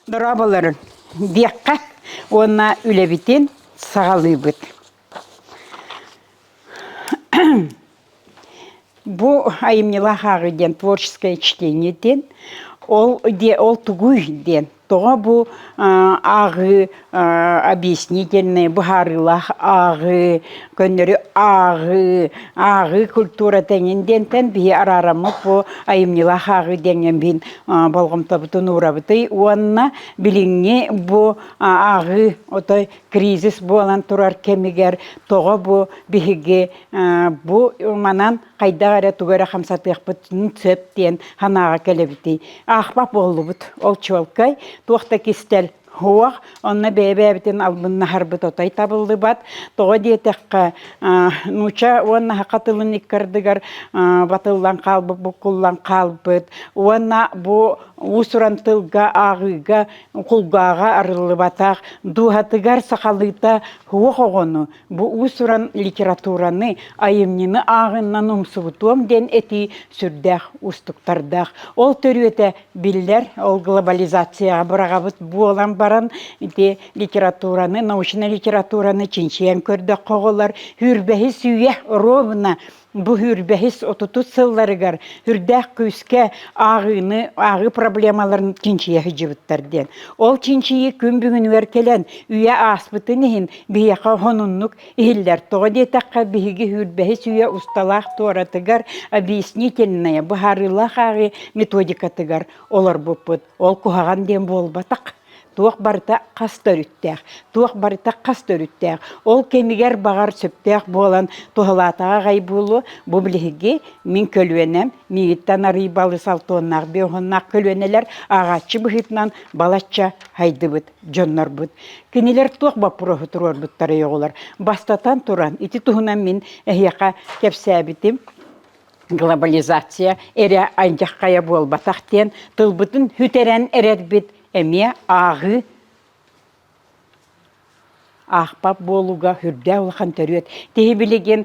Дорабаларын бияққа онна үлебитин сағалыбыт. Бу айымнила хағыден творческое чтение ден, ол тугуй ден. Тоға бу ағы объяснительный, бұхарылақ ағы, көннері ағы культура тәңінден тән бі арарамық бу айымнилақ ағы денген бін болғымтабытын урабыты. Онна біліңе бу ағы отой кризис болан тұрар кемігер тоға бу бігі бу манан қайда ғара тугара қамсатық бұтын цөптен ханаға кәлебіті. Ақпақ болу бұт, ол чуалкай. Туақта кистел хуақ, онна бәбәбітін албынна харбыт отай табылды бат. Тоға диетеққа нуча онна хақатылын иккардыгар батылдан қалбы, бұқылдан қалбыт. Онна бұ усурантылға, ағыға, құлғаға арылы батақ. Дуғатыгар сақалыта хуақ оғыны. Бұ усуран литератураны айымнины ағыннан умсыбытуам ден әті сүрдәқ, устықтардақ. Ол түрі биллер, ол глобализацияға бұрағабыт болан баран литератураны, научный литератураны чинчиян көрді қоғылар. Хүрбәхі сүйе ровна. Бу хүрбәхис отутут сылларыгар, хүрдәк көске ағы проблемаларын чинчияхы жібіттерден. Ол чинчии күн бүгін өркелен, үйе аспытын ехін бияқа хонуннук ихиллер. Тоға детаққа бігі хүрбәхис үйе усталақ торатыгар, объяснительная, бұхарылақ ағы методикатыгар олар бұппыт. Ол кухаған ден болбатақ. Туақ барыта қастыр үттәк. Ол кемігер бағар сөптәк болан туғылатаға ғай болу, бұл білігі мен көлуенем, мейіттен арыбалы салтуыннақ, беғыннақ көлуенелер ағатшы бұхытнан балатша хайды бұд, жоннар бұд. Кенелер туақ бапырығы тұрор бұттары еғолар. Бастатан тұран, ити тұғынан мен әйеқа кәпсәбітім, глобализация, әрі айнжаққая бол батақтен, тұлбытын хүтерен әрет біт, әме ағы ақпап болуға хүрдә олған түрет. Тегі білеген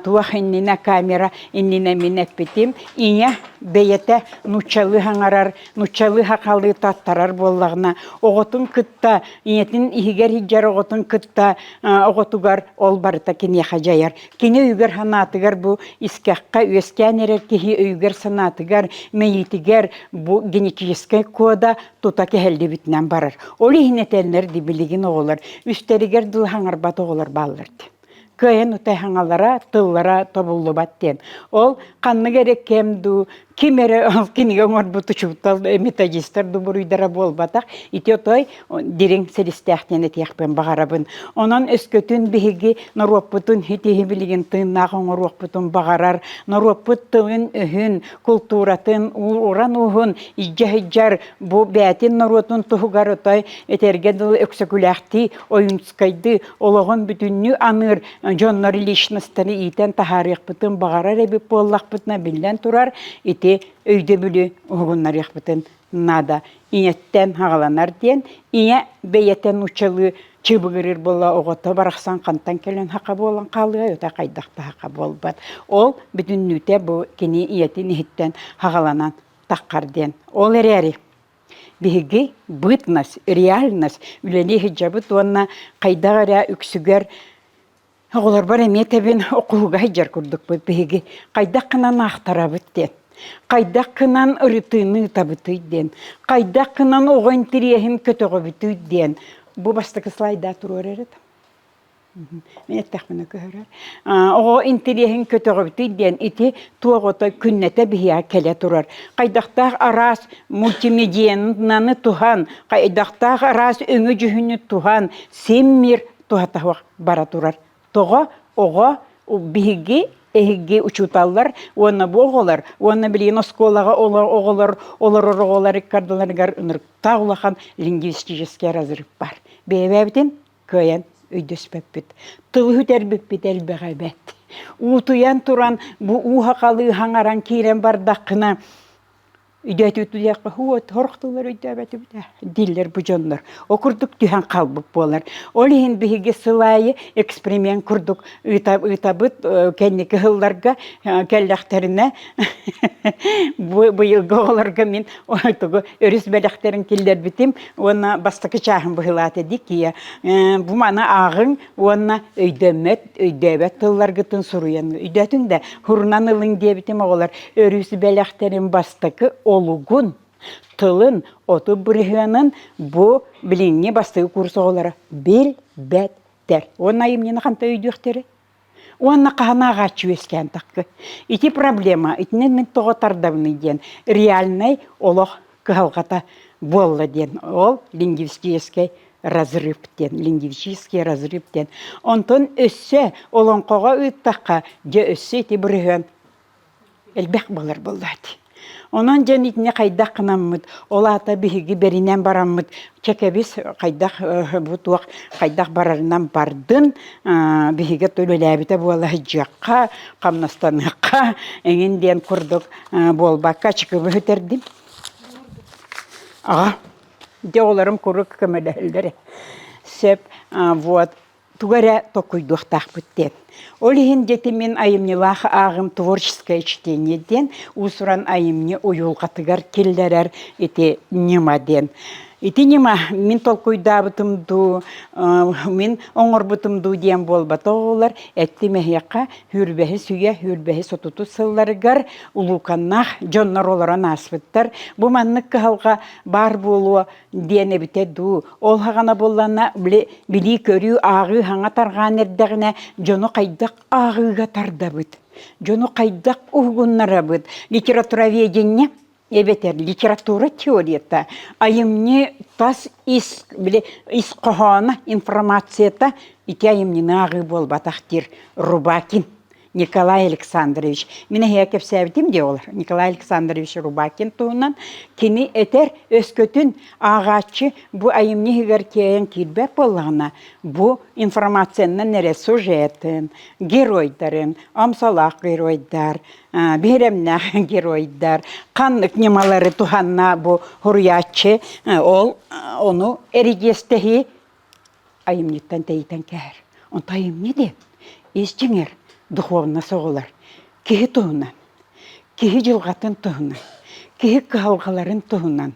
туақ иннина камера, иннина мен әппетім, ине бәйеті нучалы хаңарар, нучалы хақалы таттарар болағына. Оғытын күтті, инетін игер хиджар оғытын күтті, оғытуғар ол барыта кене қажайар. Кене үйгер ханатығар бұл искаққа өскен әрер кеге үйгер санатығар, мәйетігер бұл генетический кода тута кәхелді бітінен барар. Олы хинетелнер де білеген оғылар. Үстерігер дыл хаңарбат оғылар балырды. Көйен ұтай хаңалара, тыллара тобулы баттен. Ол қанны керек кемді, кемері кенеге оңыр бұты чүптал методистерді бұруйдара бол батақ. Ити отой дерен селістәқтен әтеқпен бағарабын. Онан өскөтін бігі наруаппытын хетеге білеген тыыннақ оңыруаппытын бағарар. Наруаппыт тылын үхін, культуратын, уран ұхын, ижжа-хиджар бұ бәтін наруатын тұхығар отой әтергеділ өксөкіләқті ойынскайды олығын бүтінні аныр жоннар личностаны итен тахарықпытын бағарар әбіп боллақпытына білден тұрар. Ити өйді бүлі ұғыннар яқпытын нада. Инеттен хағаланар ден, ине бәйеттен ұчылы чыбығырыр бола оғыты барақсан қантан келен хақа болан қалыға, өте қайдақты хақа болбад. Ол бүтін нүте бұл кені иетін ехеттен хағаланан таққар ден. Ол әрі. Бігі бұтнас, реальнас, үләне хиджабыт онна қайдағара үксігер олар бар әметебін оқуға жар күрдік бұл бігі. Қайдақынан ақтарабыт ден. Қайдақынан ұрытыны табыты ден. Қайдақынан оғын тірейін көтіғі біті ден. Бұл бастықы слайда тұрыр әреді. Мен әттәқміні көрір. Оғын тірейін көтіғі біті ден. Ити туағыта күннеті бия кәлі тұрыр. Қайдақтақ арас мультимедиянаны туған. Қайдақтақ арас өңі жүхіні туған. Семмер туғатағық бара тұрыр. Тоға оға бігі Эһиги учуталлар, уонна боголар, уонна билин осколага олар иккардаларгар үнүр тагылахан лингвистический разрыв бар. Бебебитин көйен өйдөспеппит. Тылы хүтербиппит элбегебет. Утуян туран бу ухакалы хаңаран кирен бардакына Üdetü tüyakka huot horktular üdebeti bide. Diller bu jonlar. O kurduk tühen kalbık bolar. Olihin bihige sılayı eksperiment kurduk. Itabıt kendiki hıllarga kellekterine bu yılga olarga min örüs belekterin killer bitim. Ona bastakı çahın bu hılat edik ya. Bu mana ağın ona öydebet tıllar gıtın suruyan. Üdetün de hurnan ılın diye bitim oğlar. Örüs belekterin bastakı olugun tılın otu bırhıyanın bu bilingi bastığı kursu olara bilbetter. Ona imnini kanta öydükteri. Ona kahana ağaçı esken takkı. İti problema, itinen min toğatardavını diyen. Realnay olaq kıhalgata bolla diyen. Ol lingvistiyeskay разрыв ден, лингвистический разрыв ден. Онтон өссө, олон қоға ыттаққа, же өссө ити бұрыған элбек болар болады. Онан жанитне кайдак кынаммыт, олата биһиги беринен бараммыт, чекебис кайдак бутуак кайдак барарынан бардын, биһиге төлөләбите була жакка, камнастаныкка, эңинден курдук болбакка чыгып өтердим. Ага, деоларым курык көмөлөлдөрө. Сеп вот тугаре токуйдук тахпыттен. Олихин детимен айымнилах ағым творческое чтение ден, усуран айымне уюлғатыгар келдерер эти нема ден. Ити нема, мен толкуйдабытымду, мен оңорбытымду ден болбата оғылар, әтті мәхияққа хүрбәхі сүйе, хүрбәхі сотуту сылларыгар, улуканнах, жоннар оларан аспыттар. Бұ маннық қағалға бар болуы ден әбіте ду. Ол хағана боллана білі көрі ағы хаңа тарған әрдіғіне жону қайдақ ағыға тардабыт. Жону қайдақ ұғыннарабыт. Литератураведение Эбетер литература теорията, айымне тас из қоғана информацията, ити айымне нағы бол батақтир Рубакин Николай Александрович. Мені хекеп сәбітім де олар. Николай Александрович Рубакин туынан кені этер өскөтін ағачы бұ айымне хегер кейен кирбек болғана. Бұ информацияның нәре сюжетін, геройдарын, амсалақ геройдар, беремнах геройдар, қанлық немалары туханна бұ хуруячы, ол оны әрігестегі айымнеттен тәйтен кәр. Онта айымне де, естіңер духовна соғылар. Кихи туғынан, кихи жылғатын туғынан, кихи қағалғаларын туғынан,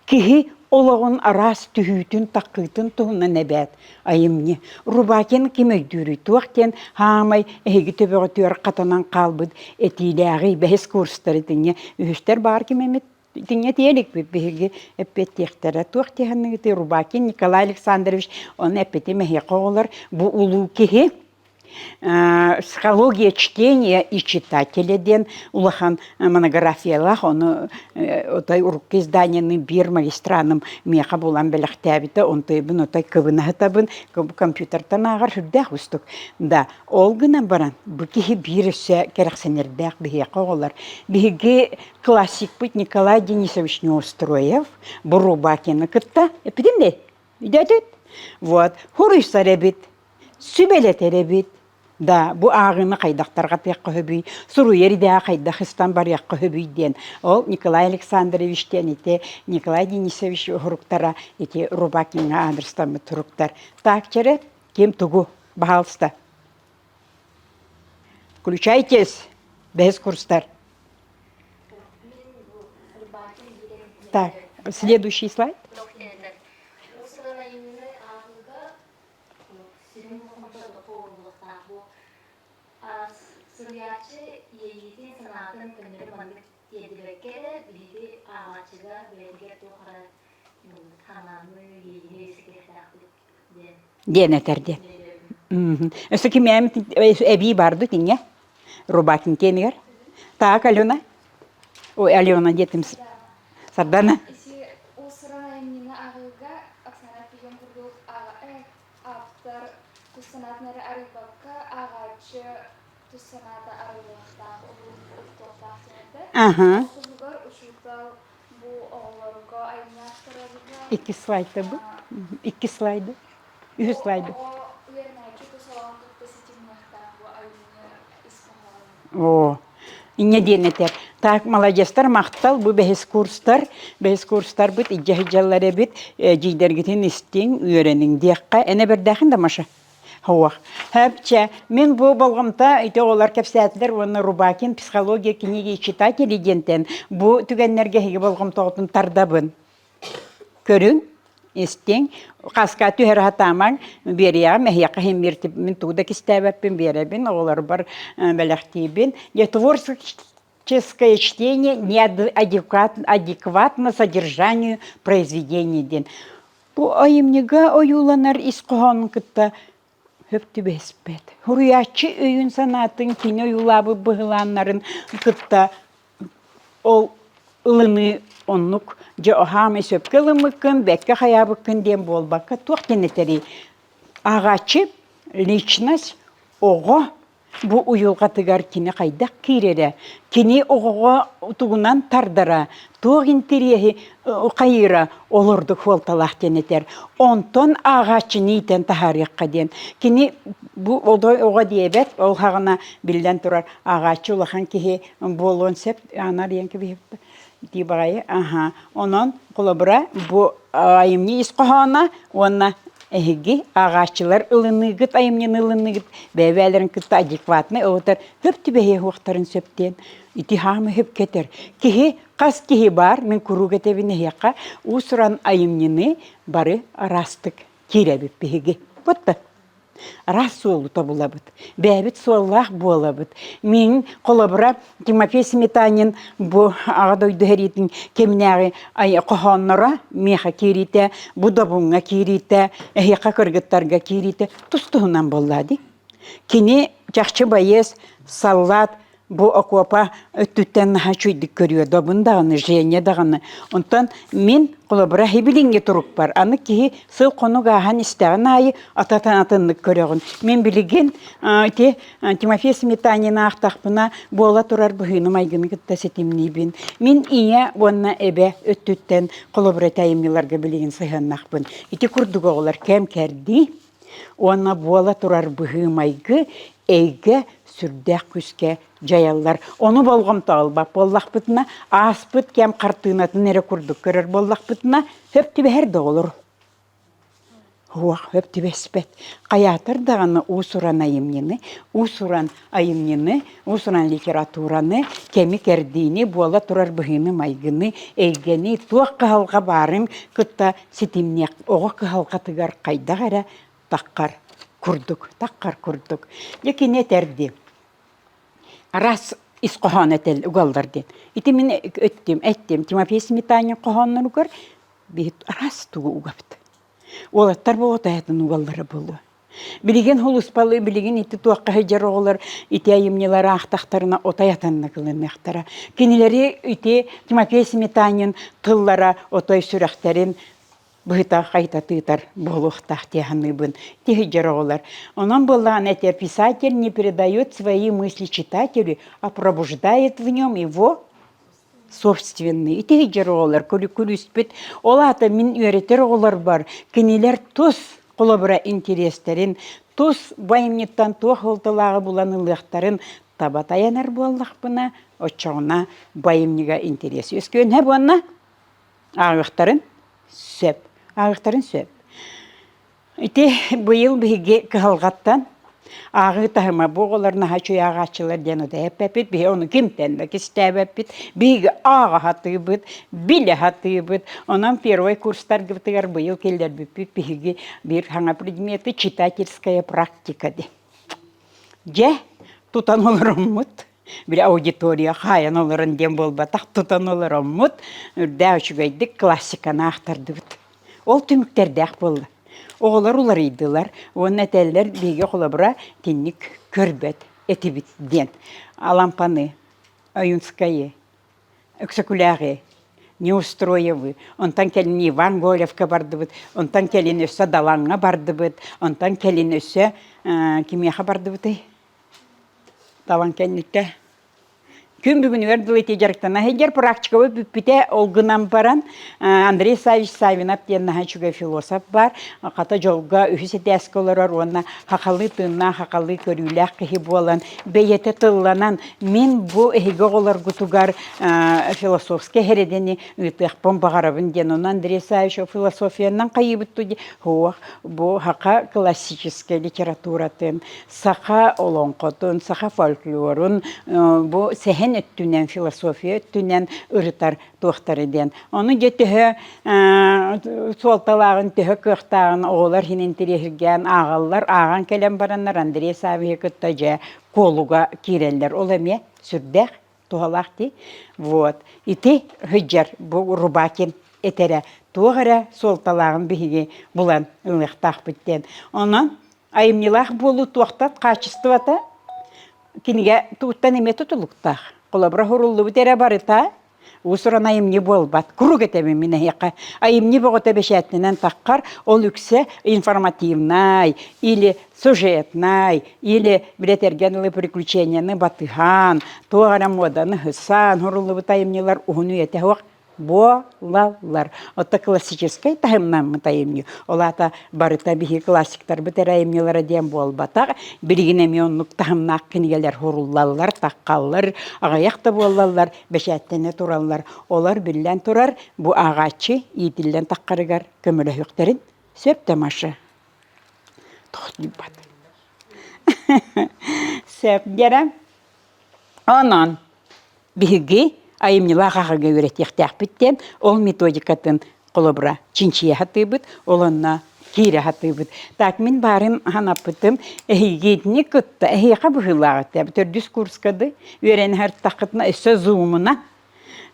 кихи олығын арас түйітін таққытын туғынан әбәт айымне. Рубакин кемейдүрі туақтен хамай әйгі төбеғі түйір қатанан қалбыд әтиләғи бәхес курстары тіңе. Үхістер бар кемемет тіңе тиелік бәхеге әппеттектері туақтығанығы Рубакин Николай Александрович оны әппеті мәхе қоғылар. Бұ ұлу кехе психология чтения и читателя ден улахан монографиялах оны отай урукки изданиянын бир магистраным меха булан белехтәбите онтай бун отай кыбынатабын компьютертан агар хүрдәк устук да ол гына баран бу кихи бирсе керексенердәк бихе калар биге классик бит Николай Денисович Неустроев Бурубакина кытта эпидемде идәтет вот хурыйсаребит сүбелетеребит. Да, бу ағыны қайдақтарға пекқы хөбүй, сұру ерді қайдақыстан бар яққы хөбүй ден. Ол Николай Александрович ден, ете Николай Денисович ғыруқтара, ете Рубакинға адрестамы тұруқтар. Так, чере, кем тугу, бағалыста. Включайтесь, без курстар. Так, следующий слайд. Suriyaçı yeğitin sanatın kınırı mandık yedirekere bildi ağaçılar belge tohara tanamı yeğini eski Diyen eterdi. Öse ki meyem ebi bardı dinle. Rubakin kemiger. Tak Alena. O Alena dedim. Sardana. O sıra emnine ağırga aksanat bilen kurduk ağaçlar kusanatları arıbakka ağaçı kusanata arıbaktan uluqtoqtan sınırdı. Okulgar uçuklar bu oğlarga ayınlaştırıldı. İki slaydı bu. İki slaydı. Üç slaydı. O yerine kusalan tuttu sitimlahtan bu ayını ispahalı. O. İnne diyen eter. Так, молодецтар мақтал, bu бәхис курстар бит, иджахиджаллары бит, жидергетін істен үйренің дейққа, әне бір дәхін да маша. Хауақ. Həpçə, мен bu болғымта, олар кәпсәтілер, оны Рубакин, психология книги читатели дентен, bu түгеннерге хеге болғымта отын тардабын. Көрін, істен, қасқа түйер хатамаң, берия, мәхияқа хем мертіп, мен туғда кістәбәппен беребін, олар бар бәләқтейбін. Творческое чтение неадекватно содержанию произведений ден. Bu ayımniga oyulanlar isqohanın kıtta höptü bespet. Hurriyatçı öyün sanatın kine oyulabı bıhılanların kıtta ol ılını onluk Johame söpkılımıkın, bekke hayabıkın diyen bol bakka tuğ keneteri. Ağaçı, lichnas, oğu bu uyulga tıgar kine kaydak kirere. Kine oğuğa tuğunan tardara. Tuğ interiyehi kayıra olurduk voltalaq deneter. Onton ağaçı neyten tahariyakka den. Kine bu oğa diyebet, ol hağına bilden turar ağaçı olağan kihe bolon sep, anar yenki bihipti. Дибагай, Онон колобра бу айымны исқохана, онна эһиги агачылар ылыныгыт, айымнын ылыныгыт, бәбәләрен кытта адекватны отыр, хөп тибеһе хуктарын сөптен, итихамы хөп кетер. Кихи кас кихи бар, мен куругетебине яка, усуран айымныны бары арастык киребип беһиги. Бутта. Рас солу табылабыт. Бәбит соллах болабыт. Мен колобра Тимофей Сметанин бу агадойду херитин кемнәге ай коханнара меха кирите, бу дабунга кирите, яка кыргыттарга кирите тустугунан боллады. Кини жакчы байес саллат bu окопа өттүттен хачуйдык көрüyor da bundağını jenya dağını. Ondan men kolabra hibilinge turup бар. Аны ки сыл конуга хан истәгән айы ататан атыннык көрөгөн. Мен билеген те Тимофей Сметанин ахтахпына бола турар буйны майгыны кытта сетимнибин. Мен ия онна эбе өттүттен колабра таймиларга билеген сыйганнакпын. Ити курдуголар кем керди. Онна бола турар буйны майгы эйге сүрдәк күскә жаяллар. Оны болғым тағылбақ боллақ бұтына, аспыт кәм қартығынатын әрі күрдік көрір боллақ бұтына, хөпті бәрді olur. Хуақ, хөпті бәспет. Қаятыр дағаны усуран айымнені, усуран литератураны, кәмі кәрдейіне бола тұрар бұғыны майгыны, әйгені туақ қағалға барым, күтті сетімнек, оғы қағалға тұғар қайдақ әрі таққар күрдік. Екіне тәрді. Рас исқохан этел угалдарден. Ити мен әттім, Тимофей Сметанин қоханнан угар, бейт рас тугу угапты. Олаттар боғыта әтін угалдары болу. Білеген хулуспалы, білеген ити туаққа хеджер оғылар, ити айымнелары ақтақтарына отаятанына кылынмақтара. Кенелері ити Тимофей Сметанин тыллара отай сүрәқтерін Быта қайта тытар болуқтақ тяғаныбын, тегі жарағылар. Онан болған это писатель не передает свои мысли читателю, а пробуждает в нем его собственные. И тегі жарағылар, көріспет, олата мен үйретер олар бар, кенелер тос қолабыра интерестерін, тос байымнеттан тоқылтылағы бұланылықтарын табатаянар болдық бұна, очауна байымнеға интерес. Өскөен әбі онна ағықтарын сөп. Ағықтарын сөп. Ити бұйыл бігі қығылғаттан ағы тағыма бұғыларына хачу ағачылар ден өте әппәпет, бігі оны кемтенді кестәбәпет, бігі аға хаты бұд, білі хаты бұд. Онан первой курстар ғыптығар бұйыл келдер бүппет, бігі бір хаңа предметі читательская практика де. Же тұтан оларым мұт. Bir auditoriya xayan olurun dem bolbataq tutan olurum mut. Ürdə üçgəydik klassikana axtardı bit. Ol tümükderdək boldu. Oğlar ular iddilar. Onun ətəllər bege xolabıra tinnik körbet etibit den. Alampanı, Аюнская, Оксакуляры, Неустроевы. Онтан келін Иван Голевка барды бит. Онтан келін өсі Даланға барды бит. Онтан келін өсі кемеға барды бит. Талан кәннікті Күн бүгін өрділі тежеріктен. Хегер практикавы бүппіте олғынан баран Андрей Савич Савинап ден нахачуға философ бар. Қата жолға үхісі дәскі олар, онна хақалы тынна, хақалы көріләк кехи болан, бейеті тылланан, мен бұл әйгі олар ғутугар философске хередені үтіқпон бағарабын ден. Оны Андрей Савич философиянан қайыбытты де. Бұл хақа классическая литературатын, сақа олонқотын, сақа фольклорын, бұл сәхен өттінен философия, өттінен ұрытар туақтар еден. Оны жетігі солталағын, түхі көқтағын оғылар хинен терехілген ағалар, аған кәлем баранлар Андрей Савич күтті жа қолуға керелер. Ол әме сүрдәқ, туғалақ дей. Вот. Ити хүджар бұл Рубакин етере. Туғара солталағын бігі бұлан ұлықтақ біттен. Онын айымнилақ болу туақтат качествота кинге туттан еме тұтылықтақ. Қолабыра хұрулы бұтері барыта, ұсыран айымни болбат. Күру кетеме мені еқа. Айымни бұғыта бешәтінен таққар, ол үксе информативнай, или сюжетнай, или білетергенлі приключенияны батыған, туғара моданы хысан, хұрулы бұта айымнилар ұғыну ете хоқ. Болалар. Отта классической тахымнан мытайымни. Олата барыта бихи классиктар бітәрәйімнелері дем болбатақ. Бірігіне мионлық тахымнақ кінігелер хұруллалар, таққаллар, ағаяқта болалар, бәшәттені туралар. Олар біллән турар, бұ ағачы етілден таққарығар көмілі хүқтерін сөп тамашы. Тұқты бат. Сөп дерем. Онан бігі айымнила қағыға өретектәк біттен, ол методикатын қолыбыра чинчия хаты бұд, оланна кейрі хаты бұд. Так, мен барын ханапытым, әйгетіне күтті, әйға бұғылағыты, бүтір дискурскады, өрен әр тақытына өсі зуымына,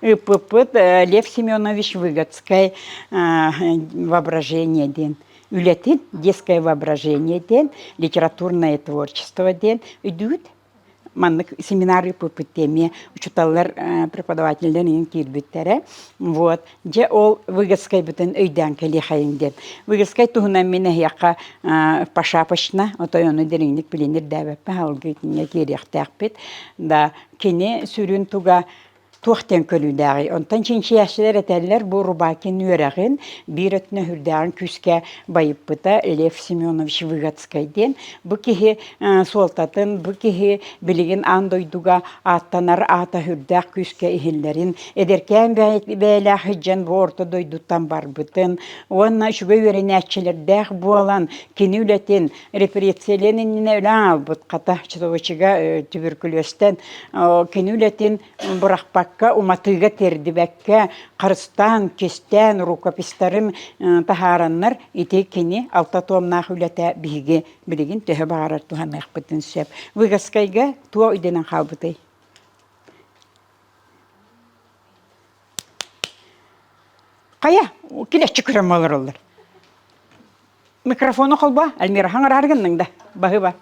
ұпыпыт Лев Семенович Выгодскай воображение ден. Үлетін детское воображение ден, литературное творчество ден, үдіт. Маннык семинары пыпыттеме, учуталлар преподавательдерин кирбиттере. Вот. Же ол Выгодскай бүтін өйден кәлі қайынден. Выгодскай туғынан мені яққа паша-пашна, отой оны деріңдік біленер дәбәпі, алғы етіне керектәк бет. Да, кене сүрін туға туақтен көлудәғи. Онтан чинчи яшылар әтәлілер бұл Рубакин өрәғін бір өтіні хүрдәғін күске байып бұта Лев Семенович Выгодскайден. Бұл кеге солтатын, бұл кеге білеген андойдуға аттанар ата хүрдәқ күске ихілдерін. Әдеркен бәйлі хыджан бұл орта дойдуттан бар бұтын. Онна шүгі өрен әтчілердәқ болан кені үлетін репрессияленінен өләң ал бұт қата чытовычыға туберкулестен кені үлетін бұрақпақ уматыга тердибәккә Кырыстан, Кестән, рукопистарын тахараннар ите кені алта томнақ үләтә биге білеген төһі бағарар туғанақ бұтын сөп. Выгодскайга туа үйденен қалбытай. Қая? Келешчі көрім олар олар. Микрофоны қолба? Әлмира хаңыр арғынның да. Бағы ба?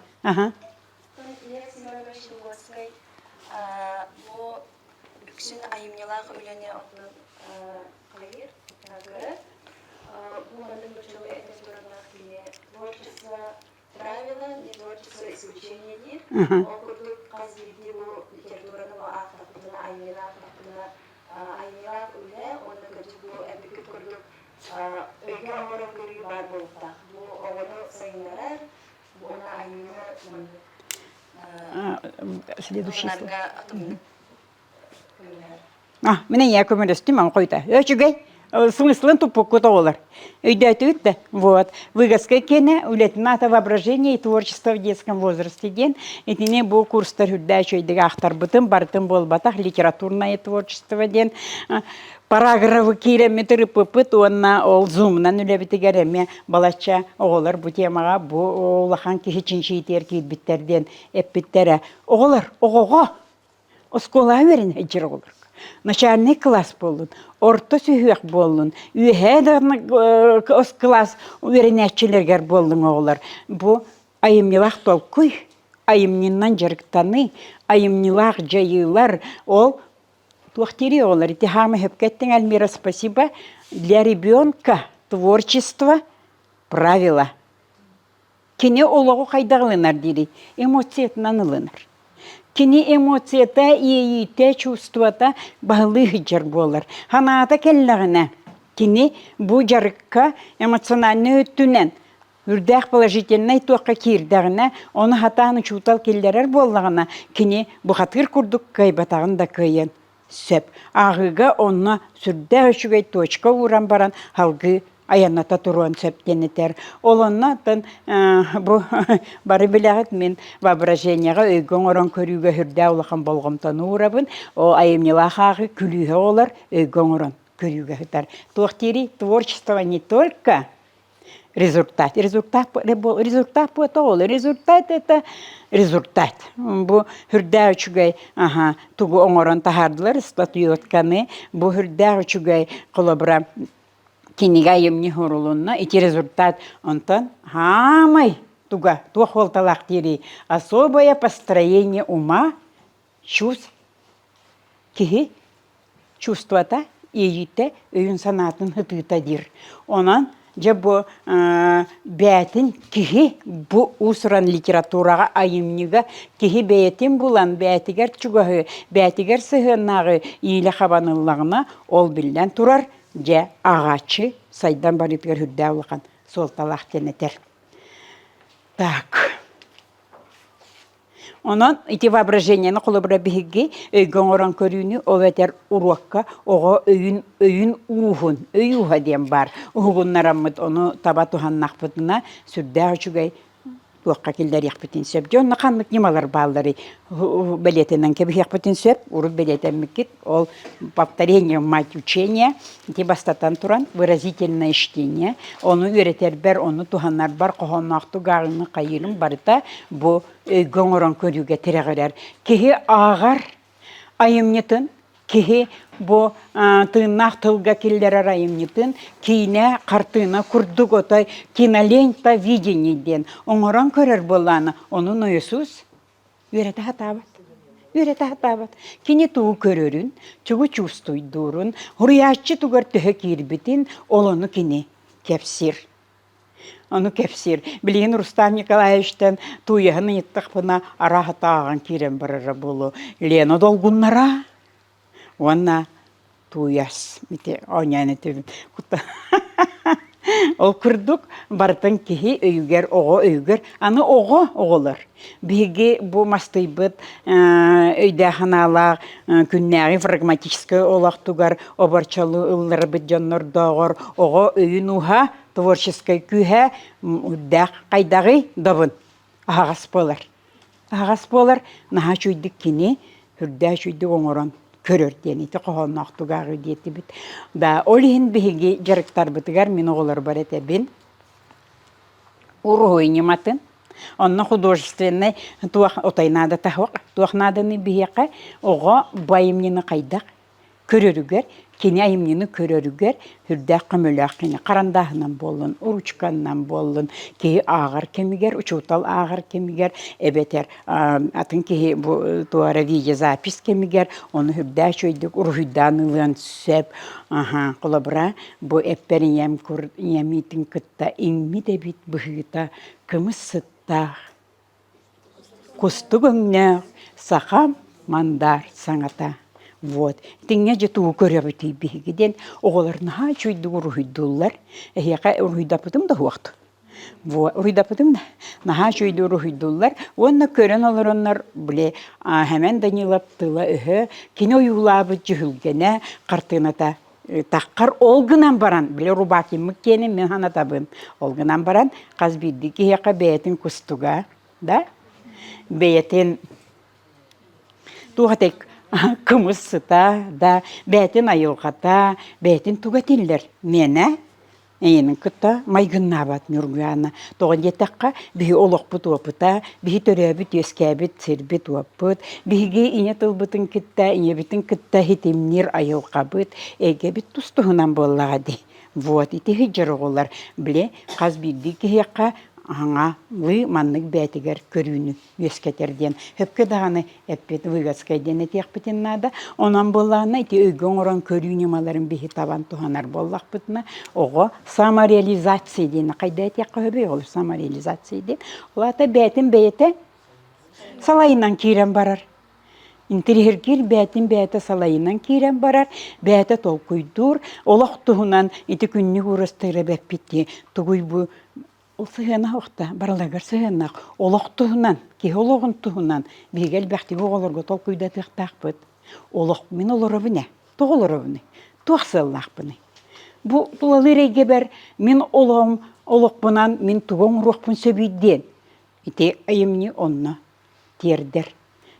Күсін айымнелақ өлене отының қалайыр, көрі. Бұл мандың бұчылы әтен бұрынақ біне творчество правила, не творчество исключение де. Ол күрдік қазірде бұл литератураны бұл ақтақытына айымнелақ өле, оны көтіп бұл әбікі күрдік өйге аңыры көрі бар болықтақ. Бұл оғыны сайынларар, бұл оны айымны Следующий Мене я көмірісті ман қойта. Өчігай, смыслын тупық көті олар. Өйдәті өтті. Вот. Выгодскай кені үлетін ата воображение и творчество в детском возрасте ден. Этіне бұл курстар үрдәчі өйдігі ақтар бұтын, бартын бол батақ, литературное творчество ден. Параграфы киреметрі пыпыт, онна ол зумнан үләбіті кәреме балача оғылар бұ темаға бұ олақан кеші чинші етер кейтбіттерден әппіттері. Оғылар, оғыға. Оскола верен әджір олар. Начальный класс болын, орта сүйек болын, үйәдіғін класс верен әтчілергер болын олар. Бұ айымнилақ толкуй, айымниннан жарықтаны, айымнилақ жайылар, ол туақтері олар. Тихамы хөпкеттің Әлмира, спасибо. Для ребенка творчество, правила. Кене олығы қайдағылынар дейі, эмоциятынан ылынар. Kini emosiyata, iyiyte, чувствата бағылығы жар болар. Ханата келлағына, kini bu жарыққа эмоциональны өттінен, үрдәқ положительный туаққа кирдағына, оны хатаны чутал келдерер боллағына, kini bu хатыр күрдік кайбатағын да кайын сөп. Ағыға оны сүрдәқ үшігей точка уран баран халғы аяната туруан сөптенетер. Олоннатын бу бары билегит мен воображенияга өйгөн орон көрүүгө хүрдө улахан болгомтон урабын. О айымнилахагы күлүүгө олар өйгөн орон көрүүгө хытар. Туактири творчество не только результат. Результат это результат. Бу хүрдө үчүгөй тугу оңорон тахардылар статуятканы. Бу хүрдө үчүгөй колобра кинига емни хорулунна ити результат онтан хамай туга тухолталак тири особое построение ума чувств кихи чувствата ийите өйүн санатын хытытадир онан же бу бәтин кихи бу усран литературага айымнига кихи бәтин булан бәтигер чугахы бәтигер сыгыннагы ийле хабаныллагына ол билден турар же ағачы сайдан барып көрүрдә улган сол талах тенетер. Так. Онан ити воображениені колобра биги өйгөн оран көрүүнү оветер урокка ого өйүн уухун өйүха дем бар. Угуннарамыт оны таба туханнакпытына сүрдә үчүгөй туакка келдер яхпытын сөп. Жонна канлык немалар балдары билетинен кеби яхпытын сөп, уруп билетен микит ол повторение мать учения, ити бастатан туран выразительное чтение. Оны үйретер бер, оны туханнар бар, кохоннакту гагыны кайырым барыта бу өйгөн оран көрүүгө терегерер. Кихи агар айымнетін, кихи бу тыыннах тылга келдер айымнетін, кейіне қартына күрдік отай кинолента видениеден оңоран көрер боланы, onun ойысыз үйреті хатабат. Кені туғы көрерін, туғы чувствуйдурын, хуриячы тугар түхі кирбітін, олону кені кепсир. Onu kepsir. Bilin Rustam Nikolaevичтен туяғын еттіқпына арахата ағын керен барара болу. Лена долгуннара. Онна туяс. Мите оняны төбін. Ол күрдік бартын кехи өйгер, оғы өйгер. Аны оғы оғылыр. Биги бу мастайбыт өйдә ханалар күннәри фрагматический олақтугар обарчалы ыллар бидҗаннар дагыр оғы өйін уха творческий күһә үддәк кайдагы дабын. Агас болар. Наха чуйдык кини хүрдә чуйды оңоран көрөр дени те кохоннактугар диети бит. Да олин биги жарыктар битгәр мин оглар бар эте бин. Уройниматын. Онна художественный отайнада тахук, туахнаданы бияка, ого байымнины кайдак көрөрүгер, кини айымнины көрөрүгер, хүрдәк көмөлөк кини карандахынан болын, уручканнан болын, ки агыр кемигер, учутал агыр кемигер, эбетер атын ки бу туара видеозапись кемигер, оны хүрдәк чөйдүк урухуданылын сөп, колобра бу эпперием кур ямитин кытта имми дебит быгыта кымыс Кустугыңне сахам мандар саңата. Вот. Тиңе жету көрөбүти бигиден оголарны ха чуйду урухидуллар. Яка урухидапытым да вакыт. Во урухидапытым да. Наха чуйду урухидуллар. Онна көрөн олороннар биле hemen Данилап тыла кино юлабы жүгүлгене картыната таққар олгынан баран, біле рубаки мүккені мен хана табын. Олгынан баран, қазбейді кейеқа бәйтін күстуға, да? Бәйтін туғатек кымысыта, да? Бәйтін айылғата, бәйтін туғатиллер. Мені, Эйнин кытта майгынна бат мюргуяна. Тоғын етаққа бігі олық бұт опыта, бігі төрәбіт ескәбіт сербіт опыт, бігі ине тылбытын кітта, ине бітін кітта хитимнер айылға бұт, әге біт тұстығынан боллағады. Вот, ити хиджар оғылар. Біле, қаз білді кейеққа аңа вы маннык бәтігер көрүүнү өскетерден. Хөпке дағаны әппет выгасқайден әтеқпетін нада. Онан болағына әте өйгөн оран көрүүнү маларын бейі табан туғанар боллақ бұтына. Оғы самореализация дейін. Қайда әтеққа өбей олы самореализация дейін. Олата бәтін бәйті салайынан кейрен барар. Интерьергер бәтин бәті салайынан кейрен барар, бәті толкуйдур, олақ тұғынан ити күнні құрыстыры бәппетті. Тұғый бұ сығына оқта, баралагар сығына, олақ тұғынан, олағын тұғынан, бейгел бәқтігі оғаларға толкуйда тұқтақ бұд. Олақ мен олары бұне, тұғылары бұне, тұқсыллақ бұне. Бұ тұлалыр әйге бәр, мен олағым, олақ бұнан, мен тұғын руқ бұн сөбейден. Ити айымны онна тердер.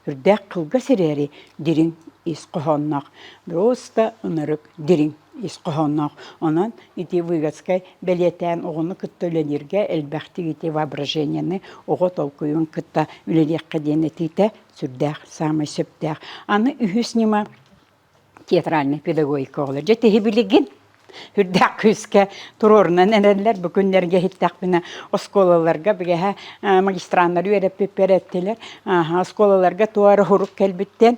Үрдәк қылға серері дерін исқығаннақ. Просто ұнырық дерін исқығаннақ. Онан ити выгадскай бәлетән оғыны күтті өлелерге әлбәқті ити воображенияны оғы толкуын күтті өлелек қадені тейті сүрдәк, самай сөптәк. Аны үхіснема театральный педагогика олар. Жәтегі білеген үрдәк күске тұрорынан әрәлілер бүкіндерге хиттәк біна осколаларға біге магистранлар үйеріп пеппереттелер. Осколаларға туары ғұрық кәлбіттен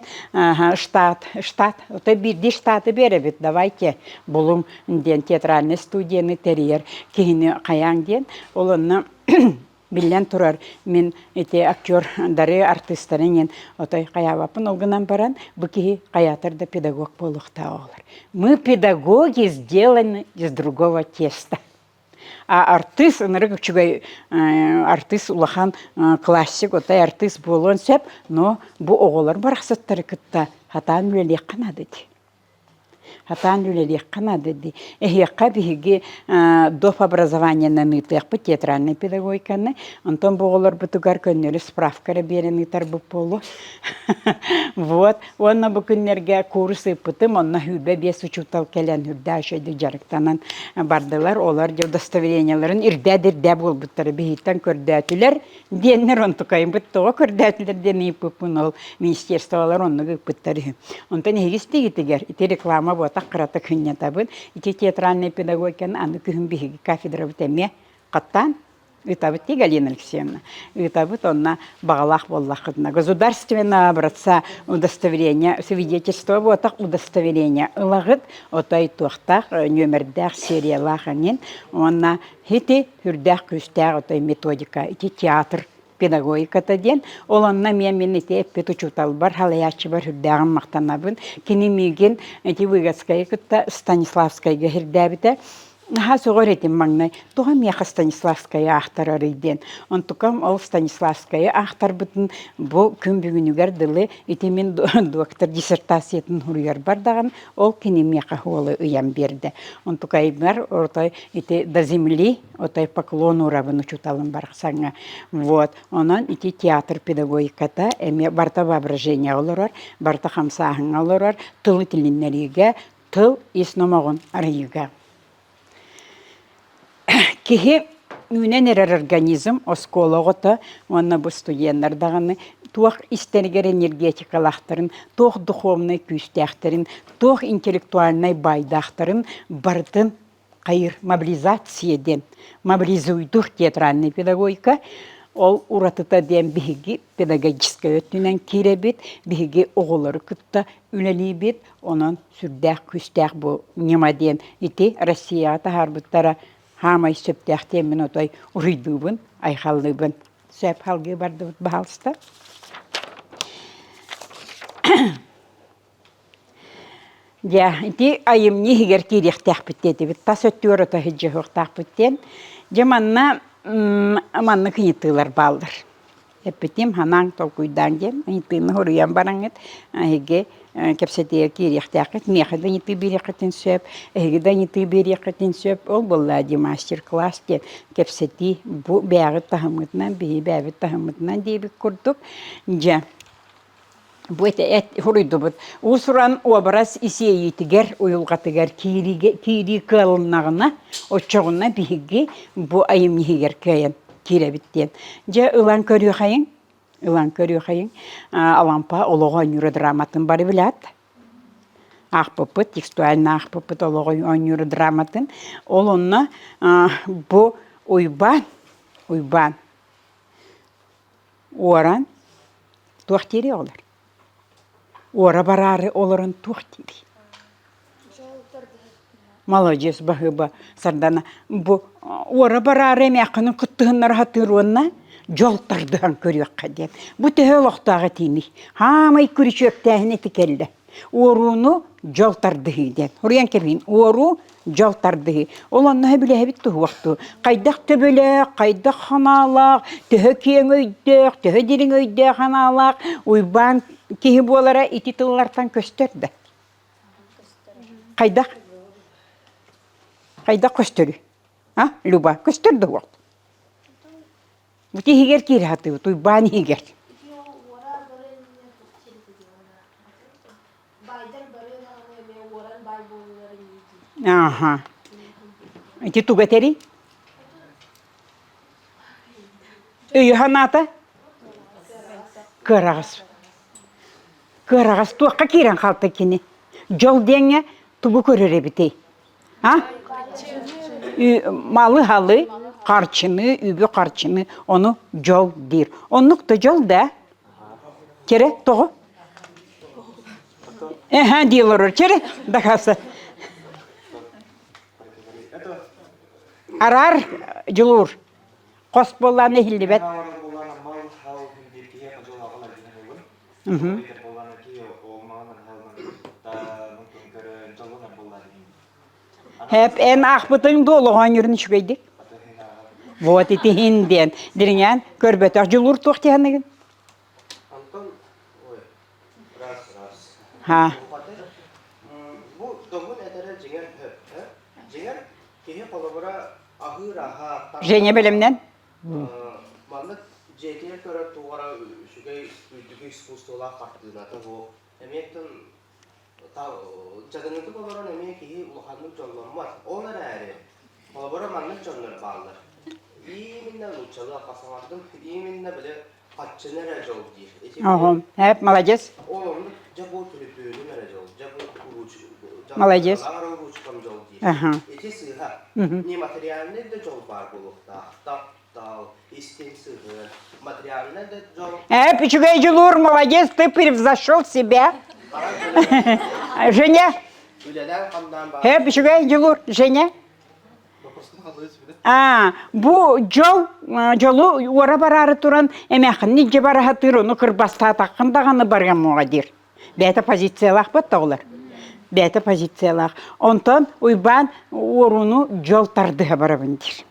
штат. Ота бірді штаты беребет. Давайте бұлым ден театральный студияны терьер кейіні қаяң ден. Олынны Билен турар мен эти актер дары артистларынен отой каябапын олгынан баран быки каятырда педагог болукта олар. Мы педагоги сделаны из другого теста. А артист нырык чугай артист улахан классик отой артист болон сеп, но бу оголар бараксаттары кытта хатан үлелек канады. Хатан үлелек канады ди. Эхиякка биги доп образование намытык по театральной педагогиканы. Антон боголар бутугар көннөрү справкары берени тарбып болу. Вот, онна бу күннерге курсы пытым, онна хүбе бес учутал келен хүрдә шөйдү жарыктанан бардылар. Олар удостоверенияларын ирдә болбуттары бихиттан көрдәтүләр. Деннер онтукайым буттыга көрдәтүләр дени пупун ол министерстволар онны гыппыттары. Онтан хегисти гитигер ити реклама бота кырата күннән табын. Ити театральный педагогиканы аны күн биги кафедра битеме каттан Итабыт Галина Алексеевна. Итабыт онна багалах боллахытна. Государственное образца удостоверения, свидетельство вот так удостоверения. Лагыт отай туахтах номердах сериялах анин. Онна хити хүрдах күстах отай методика. Ити театр педагогиката ден. Оланна мен ити эппет учутал бар, халаячы бар хүрдағын мақтанабын. Кенемеген ити Выгодская кытта Станиславская хүрдәбіті. Соғыр етім маңнай. Туға меха Станиславская ақтар арыйден. Онтукам ол Станиславская ақтар бұтын бұл күн бүгінігер дылы етемен доктор диссертациятын хұрыяр бардаған ол кені меха олы ұян берді. Онтукай бар ортай еті до земли отай поклон урабын учуталын барқсаңа. Вот. Онан еті театр педагогиката әме барта воображение олырар, барта хамсағын олырар, тылы тілінлеріге, тыл есномағын арыйыға. Кихи үнен эрер организм оскологота, онна бу студенттардаганы туах истергер энергетикалахтарын, туах духовный күстәхтарын, туах интеллектуальный байдахтарын бардын кайыр мобилизацияден, мобилизуйдур театральный педагогика, ол уратыта ден биги педагогическая өттүнен киребит, биги оголары кытта үнелибит, онан сүрдәк күстәк бу немаден ити Россия тахарбыттара Хамай сөптәхтен мен отай урыйдыбын, айхалдыбын. Сөп халғы барды бағалысты. Ja, ити айым нехігер керек тәқпіттеді. Тас өттер ота хиджі хоқ тәқпіттен. Жаманна аманны кынетылар балдыр. Эппетем ханан толкуйдан дем, айтыны хорыян бараңет, айге кепсетея кирехтякет, меха да не ты берекетин сөп, айге да не ты берекетин сөп, ол боллади мастер-класс ден, кепсети бу бәғыт тахымытнан, бейі бәғыт тахымытнан дейбік күрдік. Жа, бу әт хорыйды бұд. Усуран образ исейтігер, ойылғатығер кири калынағына, отчағына бейге бу айым нехегер кәйін. Киребиттен. Же ылан көрү хайын. Алампа олого онюры драматын бары билат. Ақпыпыт, текстуальна ақпыпыт олого онюры драматын. Ол онна бу ойбан, оран туақтери олар. Ора барары оларын туақтери. Молодец, бахыба сардана. Бу ора барары мәқінің күттігінлер хатыруынна, жол тардыған көрüөккө деп. Бу төһө олохтагы тими. Хамай күрүчөктәһине тикелде. Оруну жол тардыгы деп. Урян кебин ору жол тардыгы. Ол онна биле бит туакту. Кайдак төбөлө, кайдак ханалак, төһө кең өйдө, төһө дирин өйдө ханалак, уйбан киһи болара ити тыллартан көстөрдө. Кайдак? Кайдак көстөрү? А, Люба, көстөрдө вот. Бути хигер кире хаты, туй бани хигер. Ага. Ити тугатери? Өйі ханата? Кырағыз. Кырағыз туаққа кирен қалты кені. Жол денге тугу көрері бітей. А? Малы халы, қарчыны, үбі қарчыны, оны жол дир. Оннықта жол да? Кере, тоғы? Дейлер, кере, дақасы. Арар жылур. Қос боланы хилді бәт. Hep en akbıtın dolu hanırını şübeydi. Вот ити хинден. Диринен көрбөтөк жылур туқтиянығын. Антон, ой, раз. Ха. Bu domun edere jinger höp. Jinger kehe kolabora ahır aha. Женя білімнен. Manlık jetiye göre tuğara şügey üydüge ispustula kartığına da bu. Emekten cadınlıkı kolabora emek kehe uluhanlık jonlanmaz. Onlar eri. Kolabora manlık jonlar bağlar. İyi minne uçalı akasamardım. İyi minne böyle kaççı nere jol deyir. Ага, hep молодец. Oğlum bu tülüpüğünü nere jol. Bu uç. Молодец. Ага. Eti sıha. Ne materyalinde de jol var bulukta. Dal, istin sıhı. Materyalinde de jol. Hep üçüge жылур, молодец, ты превзошел себя. Женя, Üleden kandan bağlı. hep üçüge жылур, Женя. Bu жолу ора барары туран эмехин ниже бара хатыр onu кырбаста такындаганы барган мугадир. Бета позициялах баттагылар. Бета позициялах. Онтон уйбан оруну жол тардыга барабындыр.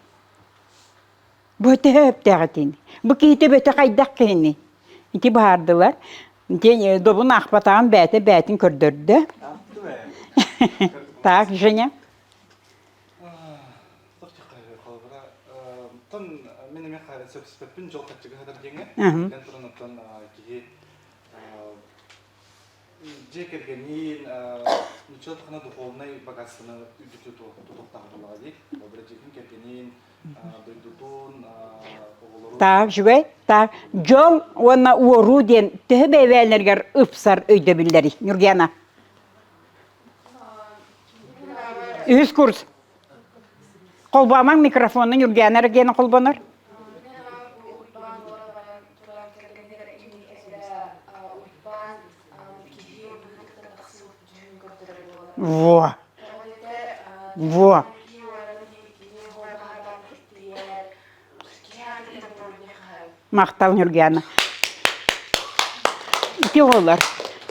Bu hep dağıtın. Bu kiti bete kaydak kini. İti bardılar. Dobun akbatağın betin kördürdü. Так, Женя. Тон менің мен сөкіспеппін жол қатчығы қадар деңе. Мен тұрынықтан кеге жекергенен ничелтіқына духовный багасыны үдіті тұтықтағы болаға дейк. Бір жекін кергенен дойдутун оғылыру. Так, жугай. Так, жол оны уору ден төхі бәйвәлергер ұпсар өйді білдері. Нұргена. Үз курс. Қолбамаң микрофонын Нұргена регені қолбаныр. Во. Во. Мақтал Нұргена. Ити олар.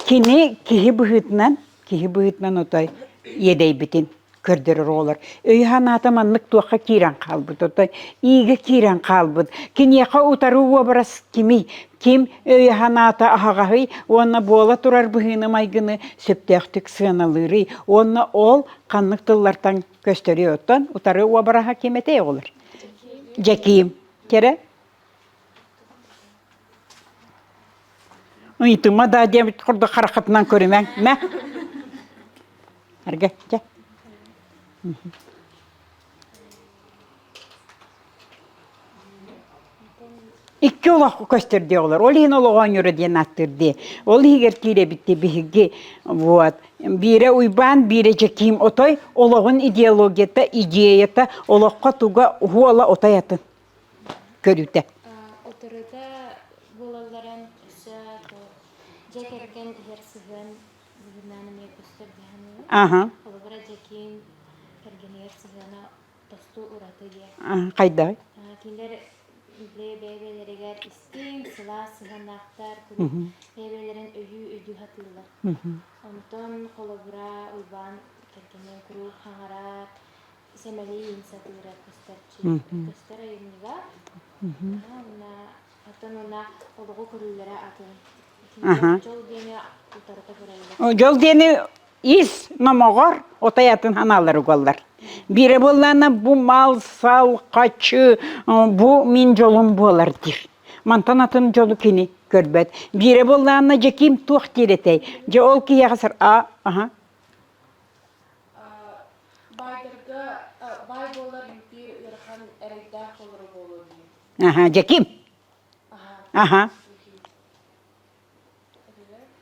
Кихи бұғытынан отай едей бітін. Kördürür olur. Öyhan atamanlık tuaqa kiran qalbıd. Otay iğe kiran qalbıd. Kin yaqa utarı obraz kimi? Kim öyhan ata ahagahi ona bola turar bıhını maygını söptəxtük sığanalıri. Ona ol qanlıq tıllardan gösteriyor otan utarı obra hakimete olur. Jekim. Kere? Uytuma da demit kurdu harakatından körümen. Ne? Arga, gel. İki olaq gösterdi olar. Ol hin olağan yürü diyen attırdı. Ol higer kire bitti bihigi. Bire uyban, bire jekim otay. Olağın ideologiyata, ideyata, olaqqa tuga huala otay atın. Körüte. Oturda bolaların jekerken hersizden bugünanı gösterdi. Aha. Olabra jekim kergen hersizana tostu uratı diye. Kayda. Kinder Икли бебелеригер истин сыла сыганактар күрүп бебелерин өйү хатылар. Онтон холобура уйбан келгенен күрүп хаңарат семели инсатыра көстөрчү. Көстөр айымга. Она атанына олого көрүлөрө атын. Жол дени утарыта көрөлөр. Жол дени ис номогор отаятын ханалары голлар. Бире боллана бу мал сал качы бу мин жолум болар дир. Мантанатын жолу кини көрбөт. Бире боллана жеким тух диретей. Же ол киягасыр аха. Байдырга бай болар юпи ярхан эрейда холор болор. Аха, жеким. Аха.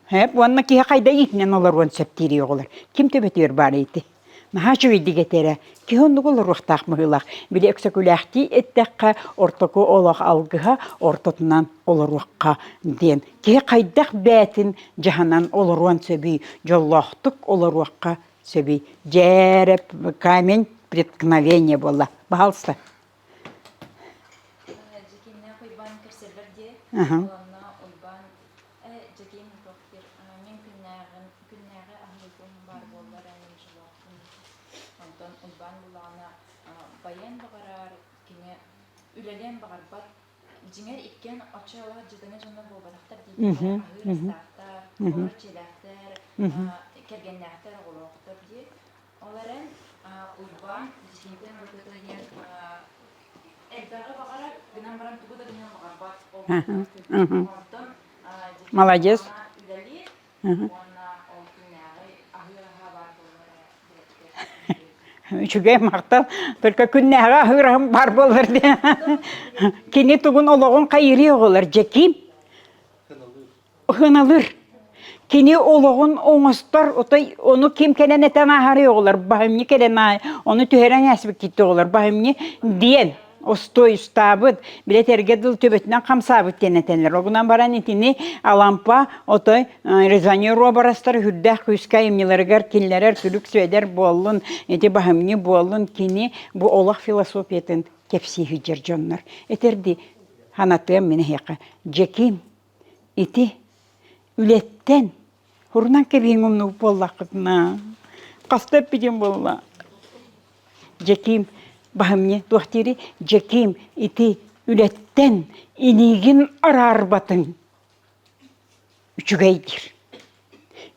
Hep wanna ki kayda itnen olar wan septiri olar. Kim töbetiyor bari iti. Mahaçı vidigetere ki hondu olar waqtaq mıhılaq. Bile eksekulahti ettekka ortaku olaq algıha ortatından olar waqqa den. Ki kaydaq bätin jahanan olar wan sebi jollaqtık olar waqqa sebi. Jerep камень преткновения bolla. Bahalsa. Jekimne koyban kerseberdi. Aha. Ülelen bağırbat, cinger ikken açığa cıdığına canına boğbalaktar deyip, ahırıstaktar, orçelaktar, kergenlaktar oğlaktar diye. Onların uyban, cikinten bakıtayın, eldağı bağırak, günan baran tuğu da günan bağırbat oğlaktar. Молодец. Üleli, ona o günleri ahıraha var oğlara. Üçüge maqtal, только күннәгә хырым бар булыр ди. Кини тугун ологон кайрый оголар, жеким. Хыналыр. Кини ологон оңостар, отой onu kim kenen eten ahары оголар, бахымны келен ай, onu төһәрән әсбик китте оголар, бахымны диен. Остой стабыт, билетерге дыл төбөтүнөн камсабыт тенетенлер. Огунан баран итини алампа, отой резонер барастар хүрдэх күскә имнелергер, кинлерер, күлүк сөйдер боллун, эти бахымны боллун, кини бу олах философиятын кепси хүджер жоннор. Этерди ханатыам мені хеқа. Жеким, ити, үлеттен, хурнан кебейін умну боллақытна. Қастап биден болла. Жеким, Bahımni dohtiri jekim iti ületten inigin ararbatın. Üçügeydir.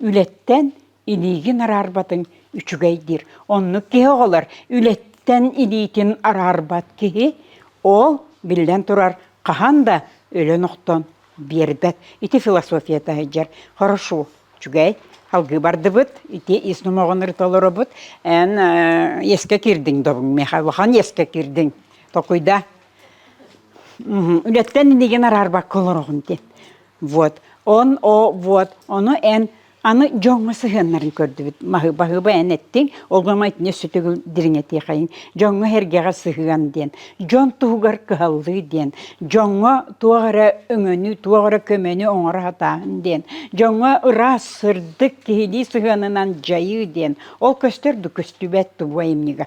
Ületten inigin ararbatın üçügeydir. Onu ki olar ületten initin ararbat ki o bilden turar kahan da öyle noktan berbet. İti filosofiyata heccer. Хорошо. Üçügey. Halgı bardı bud, iti isnumoğun rıtaları bud, en eske kirdin dobun, mehavahan eske kirdin, tokuyda. Ületten inigin ararbak koloroğun den. Вот, onu en, anı jonga sıhınların gördü bud, bahıba en ettin, olgama etine sütü dirin eti kayın, jonga hergeğe sıhıgan den, jon tuğgar kıhallığı den, jonga tuğara öngönü, tuğara kömeni onara hatağın den, jonga ıra sırdık kihili sıhınınan jayı den, ol köstürdü köstübetті bu emniga.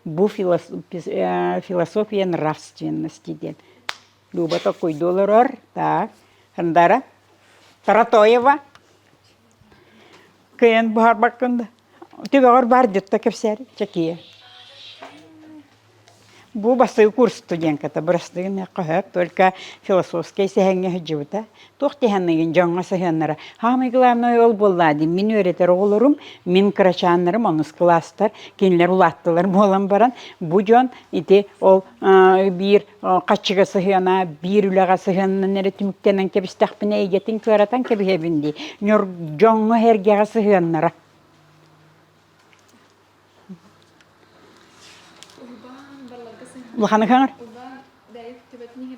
Bu filosofiya nравственности den. Люба такой доллар, так, Хандара, Таратоева, Кен бар бакында. Төгөр бар детта кепсер, чекие. Бу басы курс студентката брастыгын кахап, только философский сехенге хҗибта. Тохти ханнын жаңга сехеннәре. Хамы главный ол буллады. Мин өретер оглорум, мин крачаннарым, онус класстар, кинлер улаттылар болан баран. Бу жон ити ол бир качыга сехена, бир үлага сехеннән эре түмүктенен кебистәхпине егетин көратан кебебинди. Нөр жаңга хергега сехеннәре. Лаханы хаңар? Төбөтүн хер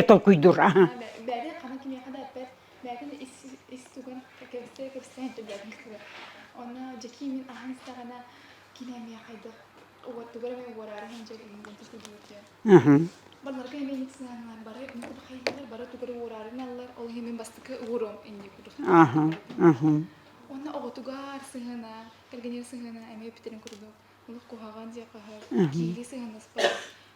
толкуйдур. Бәде қана кеме қада әппет, бәкін истуган кәкестен төбәдін кірі. Оны жеки мен ағаныстағана кенеме қайды. Оғаттугар мен орары хенжер үйінден түкілді. Баларға емен етсінанлар, бары мүкіді қайдылар, бары тугары орарын алылар, ол емен бастықы ором әнде күрді. Оны оғаттугар сыңына, кәргенер сыңына әме өптерін күрді. Олық қоғаған дия қағар, кейлі сыңыныз бар.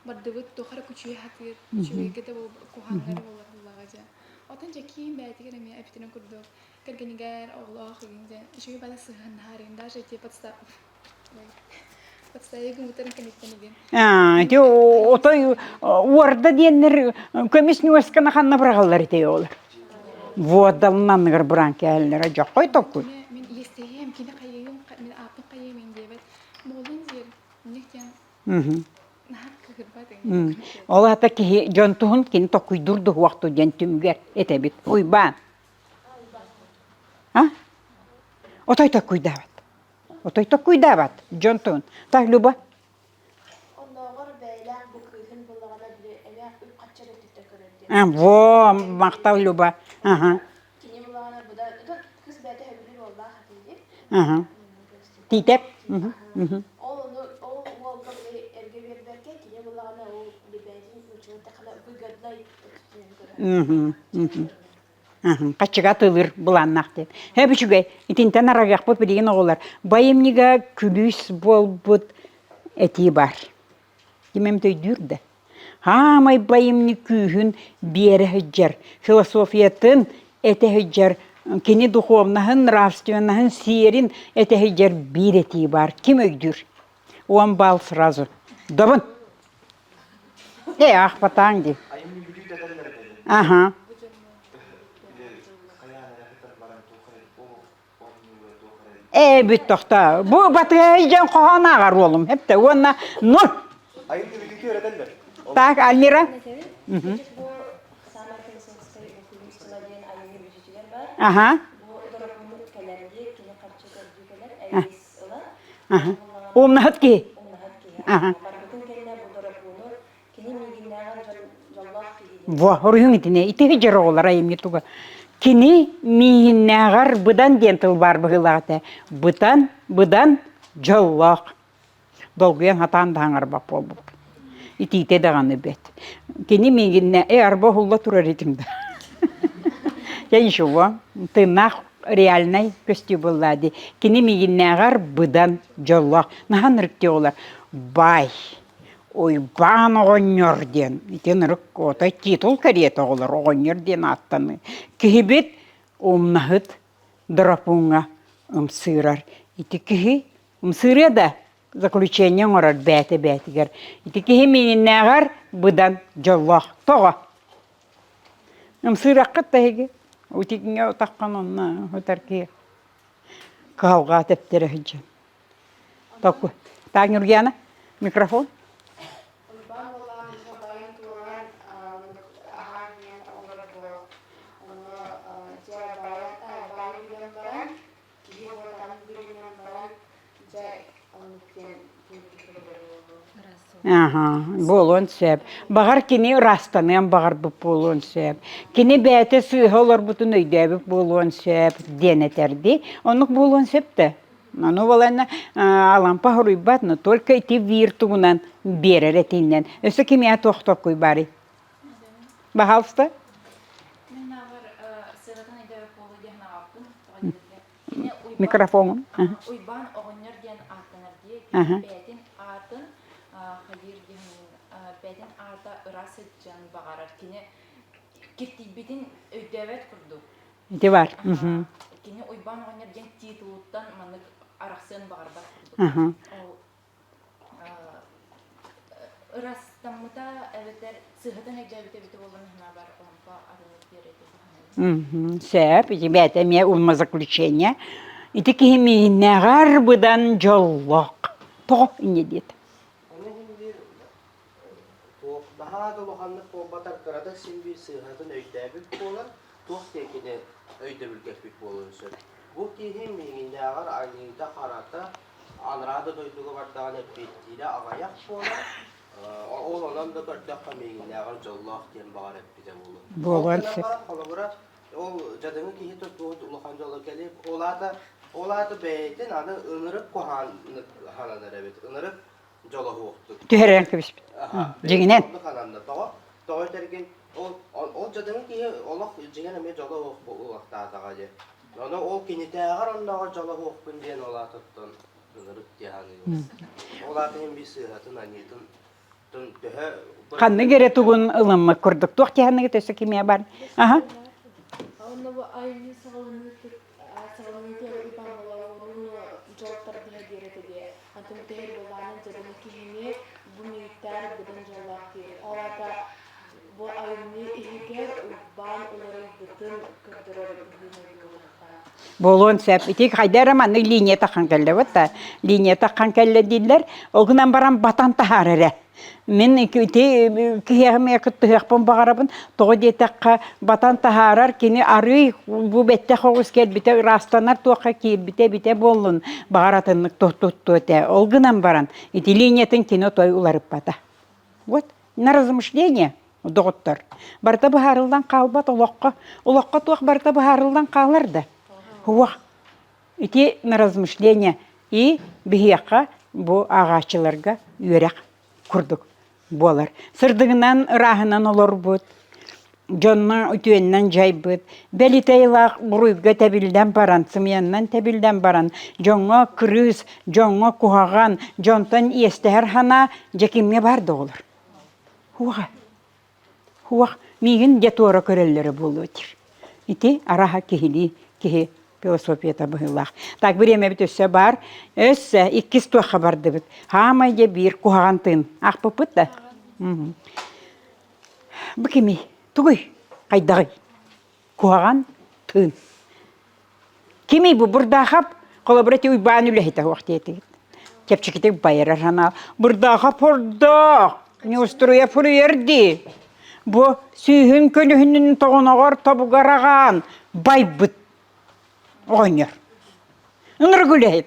бардыбыт тухара күчүе хатыр күчүе кете бу кухангар боллага. Отан жаки бәтигер эме эптенен курдук. Кергенигер Аллах гинде. Шуй бала сыгын харин даже те подстав. Подставиги мутарын кенеттен. Те отой орда деннер комиссниоскана ханна брагаллар ите олар. Вот далнан гар бранки аллар жаккой токку. Мен естеем кине кайым мен апын кайым индебет. Молын зер нехтен. Ола та ки жонтун кин токуй дурду вакыту жентүмгер этебит. Уйбан. А? Отой токуй дават. Отой токуй дават жонтун. Так Люба. Онногор бәйләк бу кыйын булганда биле эмә үп каччар этте көрәдә. Во, мактау Люба. Ага. Кини булганда буда кыз бәте хәбиле булла хатыйди. Ага. Титеп. Ол волга эрге берберке кини булганда ол бебәдин үчүн тахала бугадлай Мхм. Качыга тылыр буланнак деп. Хэбичүгэй, итинтен арагак бу билген оголар. Байымнига күлүс болбут эти бар. Кимем той дүрдө. Хамай байымны күйүн бере хыджар. Философиятын эте хыджар. Кини духовнаһын, нравственнаһын, сиерин эте хыджар бир эти бар. Ким өйдүр? Он бал сразу. Добын. Ах, патаң ди. Ага. Бит тохта. Бу батыйжан коханагар олум. Хепте онна нур. Айым билги öğretenler. Так, Альмира. Бу самар пенсионский окулустуна ден айыны бүжүчүлөр бар. Ага. Бу дорогумут келерди, кини капчы көрдүгөлөр, айыс ыла. Ага. Умнахатки. Ага. Барбытын келне бу дорогуну кини мигиндаган жоллах киди. Во, орюң итине. Ити жер олар айым нетуга. Кини мииннагар быдан дентыл бар быгылагата. Быдан жоллах. Долгуян хатан даңар бап болбу. Итите даганы бет. Кини мигинне арба хулла турар итимде. Я ничего. Ты нах реальный костюм буллади. Кини мигиннагар быдан жоллах. Нахан рыкте олар. Бай. Ой, бан оғынерден. Итен рық ота титул карета олар оғынерден аттаны. Кихибет омнахыт драпунга сырар. Ити кихи сыры да заключение орар бәті-бәтігер. Ити кихи меніннәғар бұдан жоллах тоға. Сыр аққыт тәйге. Утикінге отаққан онна өтар ки қалға тәптері хүджен. Тоқы. Так, Нургияна, микрофон. Ага, болон сеп. Багар кини растанын багар бу болон сеп. Кини бәте сыйхолар бутун өйдәбик болон сеп денетерди. Онук болон септе. Ну валана алампа хоруйбат, но только ити виртугунан берер этиннен. Өсө кими атоқтоқ кой бари. Бахалста? Мен авар сыратан идея полу дегна аптын. Микрофон. Уйбан оғынер ден аттанар дие. Бәтин атын хайыр ден бәтин арта ырасы жан бағарар. Кені кеттейбетін өйдәвет күрді. Ити бар. Кені уйбан оғынер ден титулуттан манық арақсын бағарбар күрді. Ырастамыта әветтер сығытын әкжәбіті біті болын хына бар. Оңпа арылып береді. Сеп, ити бәте ме умазаключение. Ити кихими нәгар бұдан жоллақ. Тоқ ине деді. Оны şimdi daha da lohanlık bombatar kırada şimdi sığhatın öydəbik bolar. Toq tekini öydəbülgəsbik bolursun. Bu kihim miyinde ağır aynıda qarata anrada doyduğu vardan hep bittiyle ağayak bolar. Olan da dörtlükka miyinde ağır jollaq diyen bağır hep bize bolur. Bolur. O jadını kihi tuttuğu lohan jollu gelip ola da beytin adı ınırıp kohananır evet. Inırıp jolla hoqtuk. Tüheren kibis. Jiginen. Toğa terkin o jadını kihi olaq jigene me jolla hoq tağaje. Onu o kinitəğər ondağa jolla hoqpun diyen ola tuttun. Inırıp diyani. Ola benim bir sıhhatın aniyetun Kanны gere tugun ılımma kurduk. Tuğ ki hanı götürse kime var? Aha. Onu bu aynı sağlığını diye bir bağlı onu joltar diye diye. Antım diye bulanın cebine kihini bu miktar beden jollar diye. Orada bu aynı ihiger ban olarak bütün kırdırarak Bolon sep. İtik haydar ama ne linye takan kelle vata. Linye takan kelle diller. O günden baran batan taharere. Men kiyahım yakıttı yakpın bağırabın. Toğu detekka batan taharar kini arıy bu bette hoğuz gel bite rastanar tuğka ki bite bolun bağıratınlık tuttu ete. O günden baran. İti linyetin kini toy ularıp bata. Вот. На размышление. Доктор. Барта бахарылдан қалбат улаққа. Улаққа туақ барта бахарылдан қалырды. Хуа. Ити на размышление. И бихияққа bu ağaççılarga yörek kurduk bolar. Sırdığından rahından olur bud. Jonnan ütüyenden jay bud. Beliteylaq buruyga tebilden baran, sımyandan tebilden baran. Jonga kırız, jonga kuhagan, jontan iesteher hana jekimge bardı olur. Huğa. Huğa migin jetora körelleri buludur. İti araha kihili, kihi filosofiyata bıhılaq. Tak bir yeme bütüsse bar, össe ikkis tuğa habardı bit. Hamayca bir kuhagan tın. Akpapıt da. Bu kimi? Tuğuy. Kaydağıy. Kuhagan tın. Kimi bu? Burada hap kolaborati uyban ülehite vakti etik. Kepçikitek bayarar hana. Burada hap orada. Ne usturuya furu yerdi. Bu sühün kölühünün toğunağır tabu garagan. Baybıt. Oynuyor. Onları gülehit.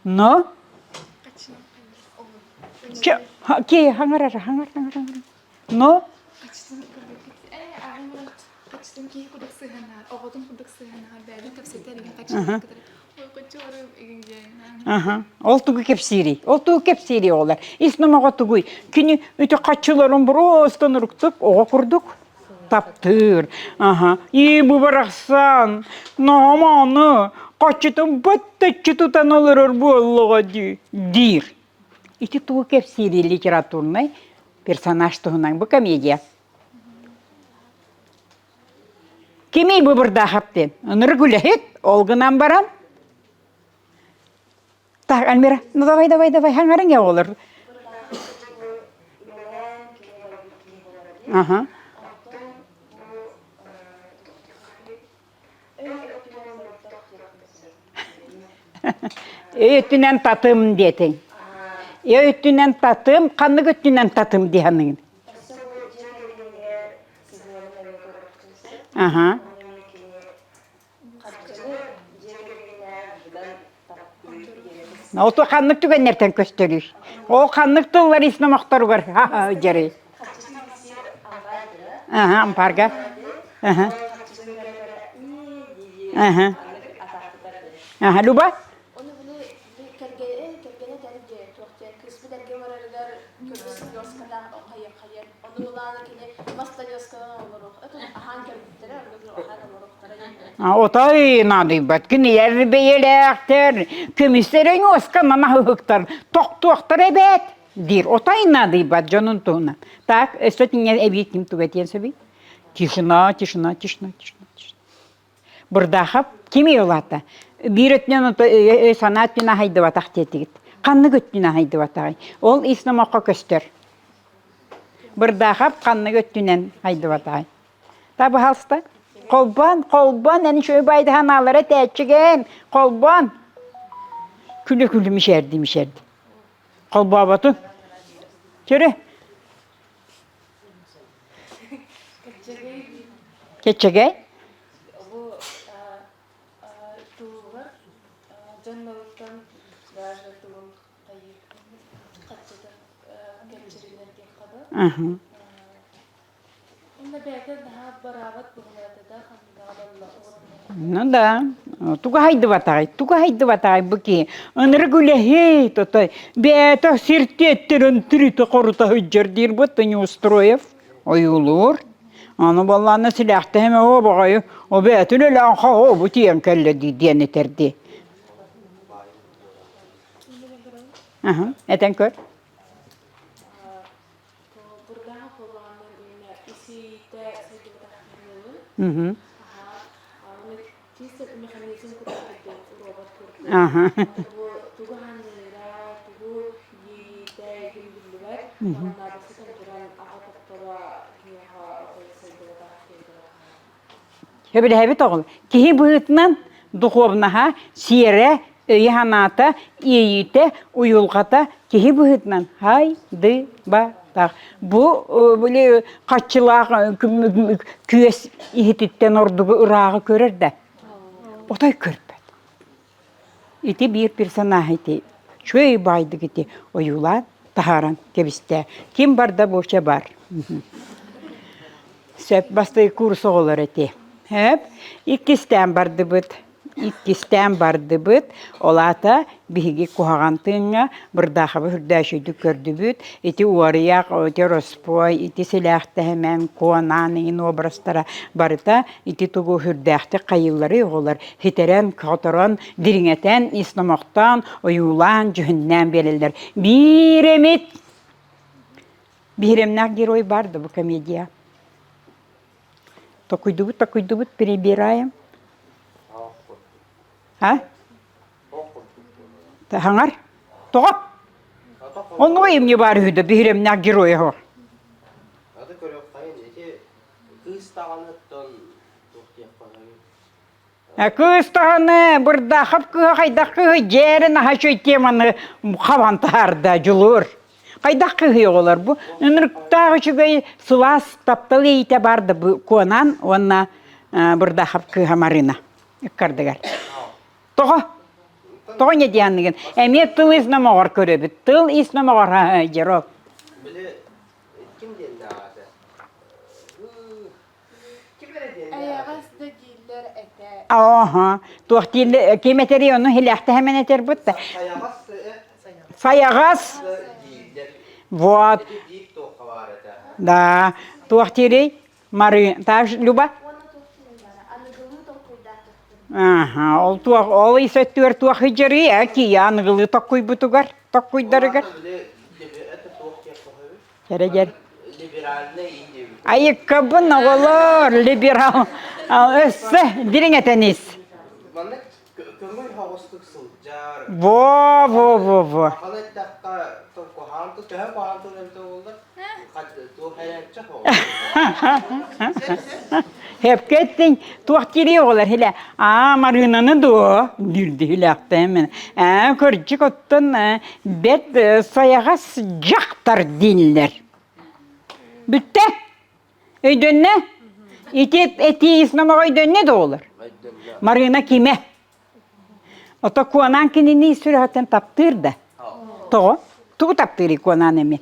No? Ki hangar. No? Kaçtım ki kuduk sığınar, oğudum kuduk sığınar, belki tepsilerine kaçtım. Uykucuğum ilgili. Ol tuğu kepsiri. Ol tuğu kepsiri olar. İsnamağa tuğu. Kini öte kaçıların burastan ırktık, oğa kurduk. Taptır. İyi bu bıraksan. Namanı. Kaçıtın battaçı tutan olur bu Allah'a dir. İti tuğu kepsiri literaturnay personaj tuğunan bu komediya. Kimi bu burada hapten? Onları gülehit. Olgunan baran. Tak Almira. No davay. Hangarın ya olur. Aha. Öğütünen tatım detin. Öğütünen tatım, kanlı götünen tatım diyanın. Aha. O to kanlık tügen nereden gösteriyor? O kanlık tığlar ismi muhtar var. Ha jari. Aha, amparga. Aha. Aha. Aha, luba? Onu bunu kergene derece tuhte kısmı derge vararlar köprüsü yoskada hayır. Onu bulanı kine basta yoskada olur. Ötün ahan kerbitlere öyle ahan olur. O tay nadı batkin yer beyelekter. Kömüslerin oskanana hıhıktar. Tok evet. Dir. O tay nadı bat canın tuğuna. Tak, östüne evitim tuvetiyen sebi. Tişina. Burada hap kimi yolata? Bir ötünen sanat bina haydı vatak tetik. Kanlı götüne haydı vatak. Ol isnamaqa göster. Burada hap kanlı götünen haydı vatak. Tabi halsta. Kolban, yani şöyle baydı hanalara teçigen. Kolban. Külü mişerdi. Kolba batı. Çöre. Keçege. Bu tuğlar canlılıktan даже tuğun kayıp kaçıda geçirilerken kadar. Onda belki daha berabat bulunlarda da No da. Tuga haydı vatay bu ki. Onları gülehi totoy. Beta sirtettirin trite koruta hüccer dir botani устроев. Oyulur. Onu vallahi silahta hem o bagayı. O betüle lanha o bu tiyen kelle diyen eterdi. Eten kör. Burada kullanılan isi de sevgili takdirleri. Hı hı. Onu kimse mekanizm kurdu, robot kurdu. Aha. Bu tuğu hanımlara, tuğu yiyde gündüzler, onlar da sıkıntı duran ağabettara giyaha sevgili takdirleri. Hebile hebit oğul. Kihi bıhıtnan duhovnaha, siyere, öyihanata, iyiyite, uyulgata, kihi bıhıtnan haydi batak. Bu böyle kaççılar küyes ihititten ordugu ırağı körür de. Otay körpet. İti bir personaj iti. Şöyle baydı giti. Oyulan, taharan, kebiste. Kim var da boşa var. Söp bastı kursu olur eti. Hep ikkisten bardı bıt. İkkisten bardı bıt. Olata bihigi kuhagantınga bırdağı hürdäşüdü kördü büt. İti uarıyak, iti rospoy, iti silahta hemen kuananın obrastara barıta. İti tugu hürdäxti kayılları yoğular. Hiteren, katoran, diringeten, isnamaktan, oyulan, cühünnen belirler. Bir emit. Bir emnak giroy bardı bu komediya. Такой дубут перебираем. Ha? Hangar? Toğap. Onu koyayım ya bari hüde bihirim ne giroya ho. Adı görüyor kayın iki kız tağanıttan tuhtiyap bana. Kız tağını burada hapkı kaydakı jerin haşoy temanı kavantarda julur. Kaydakı olar bu. Nırıktağı çıgay sıvas taptalı ite bardı bu konan ona burada hapkı hamarina. Kardıgar. Toğa. Toğa ne diyanlıgın? Emet tıl isnama var köröbü. Tıl isnama var ha jero. Bile kim diyen ne adı? Kim bile diyen ne adı? Ayağız da giller ete. Aha. Tuğtil kimeteri onu hilahta hemen eter butta. Sayağız Sayağız. değiller. Вот. Eti deyip toqa var ete. Да. Туахтири Мары. Та Люба? Ага. Ол туах ол исеттер туах хижери ки янгылы такой бутугар. Такой дарыгар. Bile eti tuhtiyap koyuyor. Керегер. Liberaline indi. Ayakkabın oğullar liberal. Össe diringeteniz. Bana kömür havaslık sılcar. Во. Bana dakika kohantu töhe kohantu evde oldu. Tu hayatça Hep kettin. Tuahtiri oğullar hele. Marınanı da dirdi hilakta hemen. Kırcık ottun bet sayağa sıcaktar dinler. Bitti. Öydönne. Eti isnama öydönne de olur. Marına kime? Ota kuanan kinini sürahaten taptırdı. Tu taptırı kuanan emi.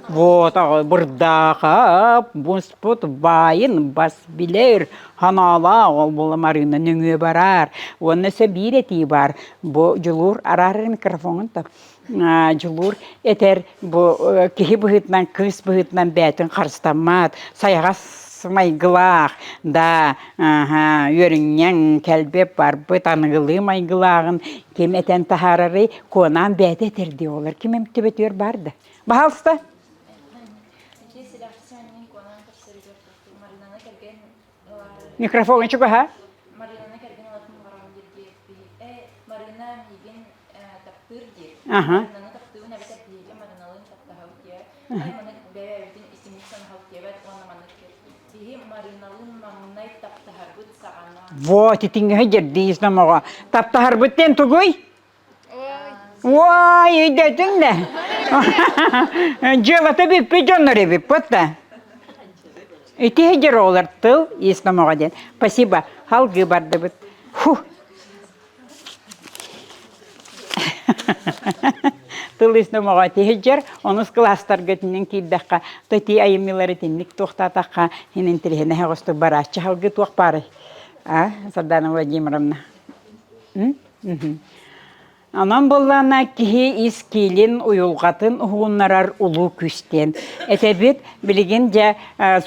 Вот, burada busput bayın bas bilir. Hanala ol bula marına nüngü barar. Onun sebir eti var. Bu julur arar mikrofonun da. Julur eter bu kihi bıhıtnan kız bıhıtnan betin karstamat. Sayağa maygılaq da yörüngen kelbep var. Bu tanıgılı maygılağın kim eten tahararı konan bet eter diyorlar. Kim emtibetiyor bardı. Bahalsta? Mikrofon çıkı ha? Marina kergen alatın varan dirge Marina migin taptır dir. Aha. Marina taptır ne biter diye Marinalın taptı havtiye. Ay mana bebeğin isimli san havtiye bet ona mana diye Marinalın mamnay taptı harbut sağana. Вот, итинге хәҗер мага. Тапта харбыттен тугуй? Вай, идетин дә. Жела таби пиҗоннары бит, потта. Ити хәҗер олар тыл исламага ден. Спасибо. Халгы барды бит. Фу. Тыл исламага тиһәҗер, онус класстар гетнен килдәккә. Тати айымлары тинник тохтатакка, хинен тирһене хәгыстык барачы халгы туак бары. Сардана Владимировна. Анан боллана кихи искилин уюлгатын угуннарар улу күстен. Этебит билигин же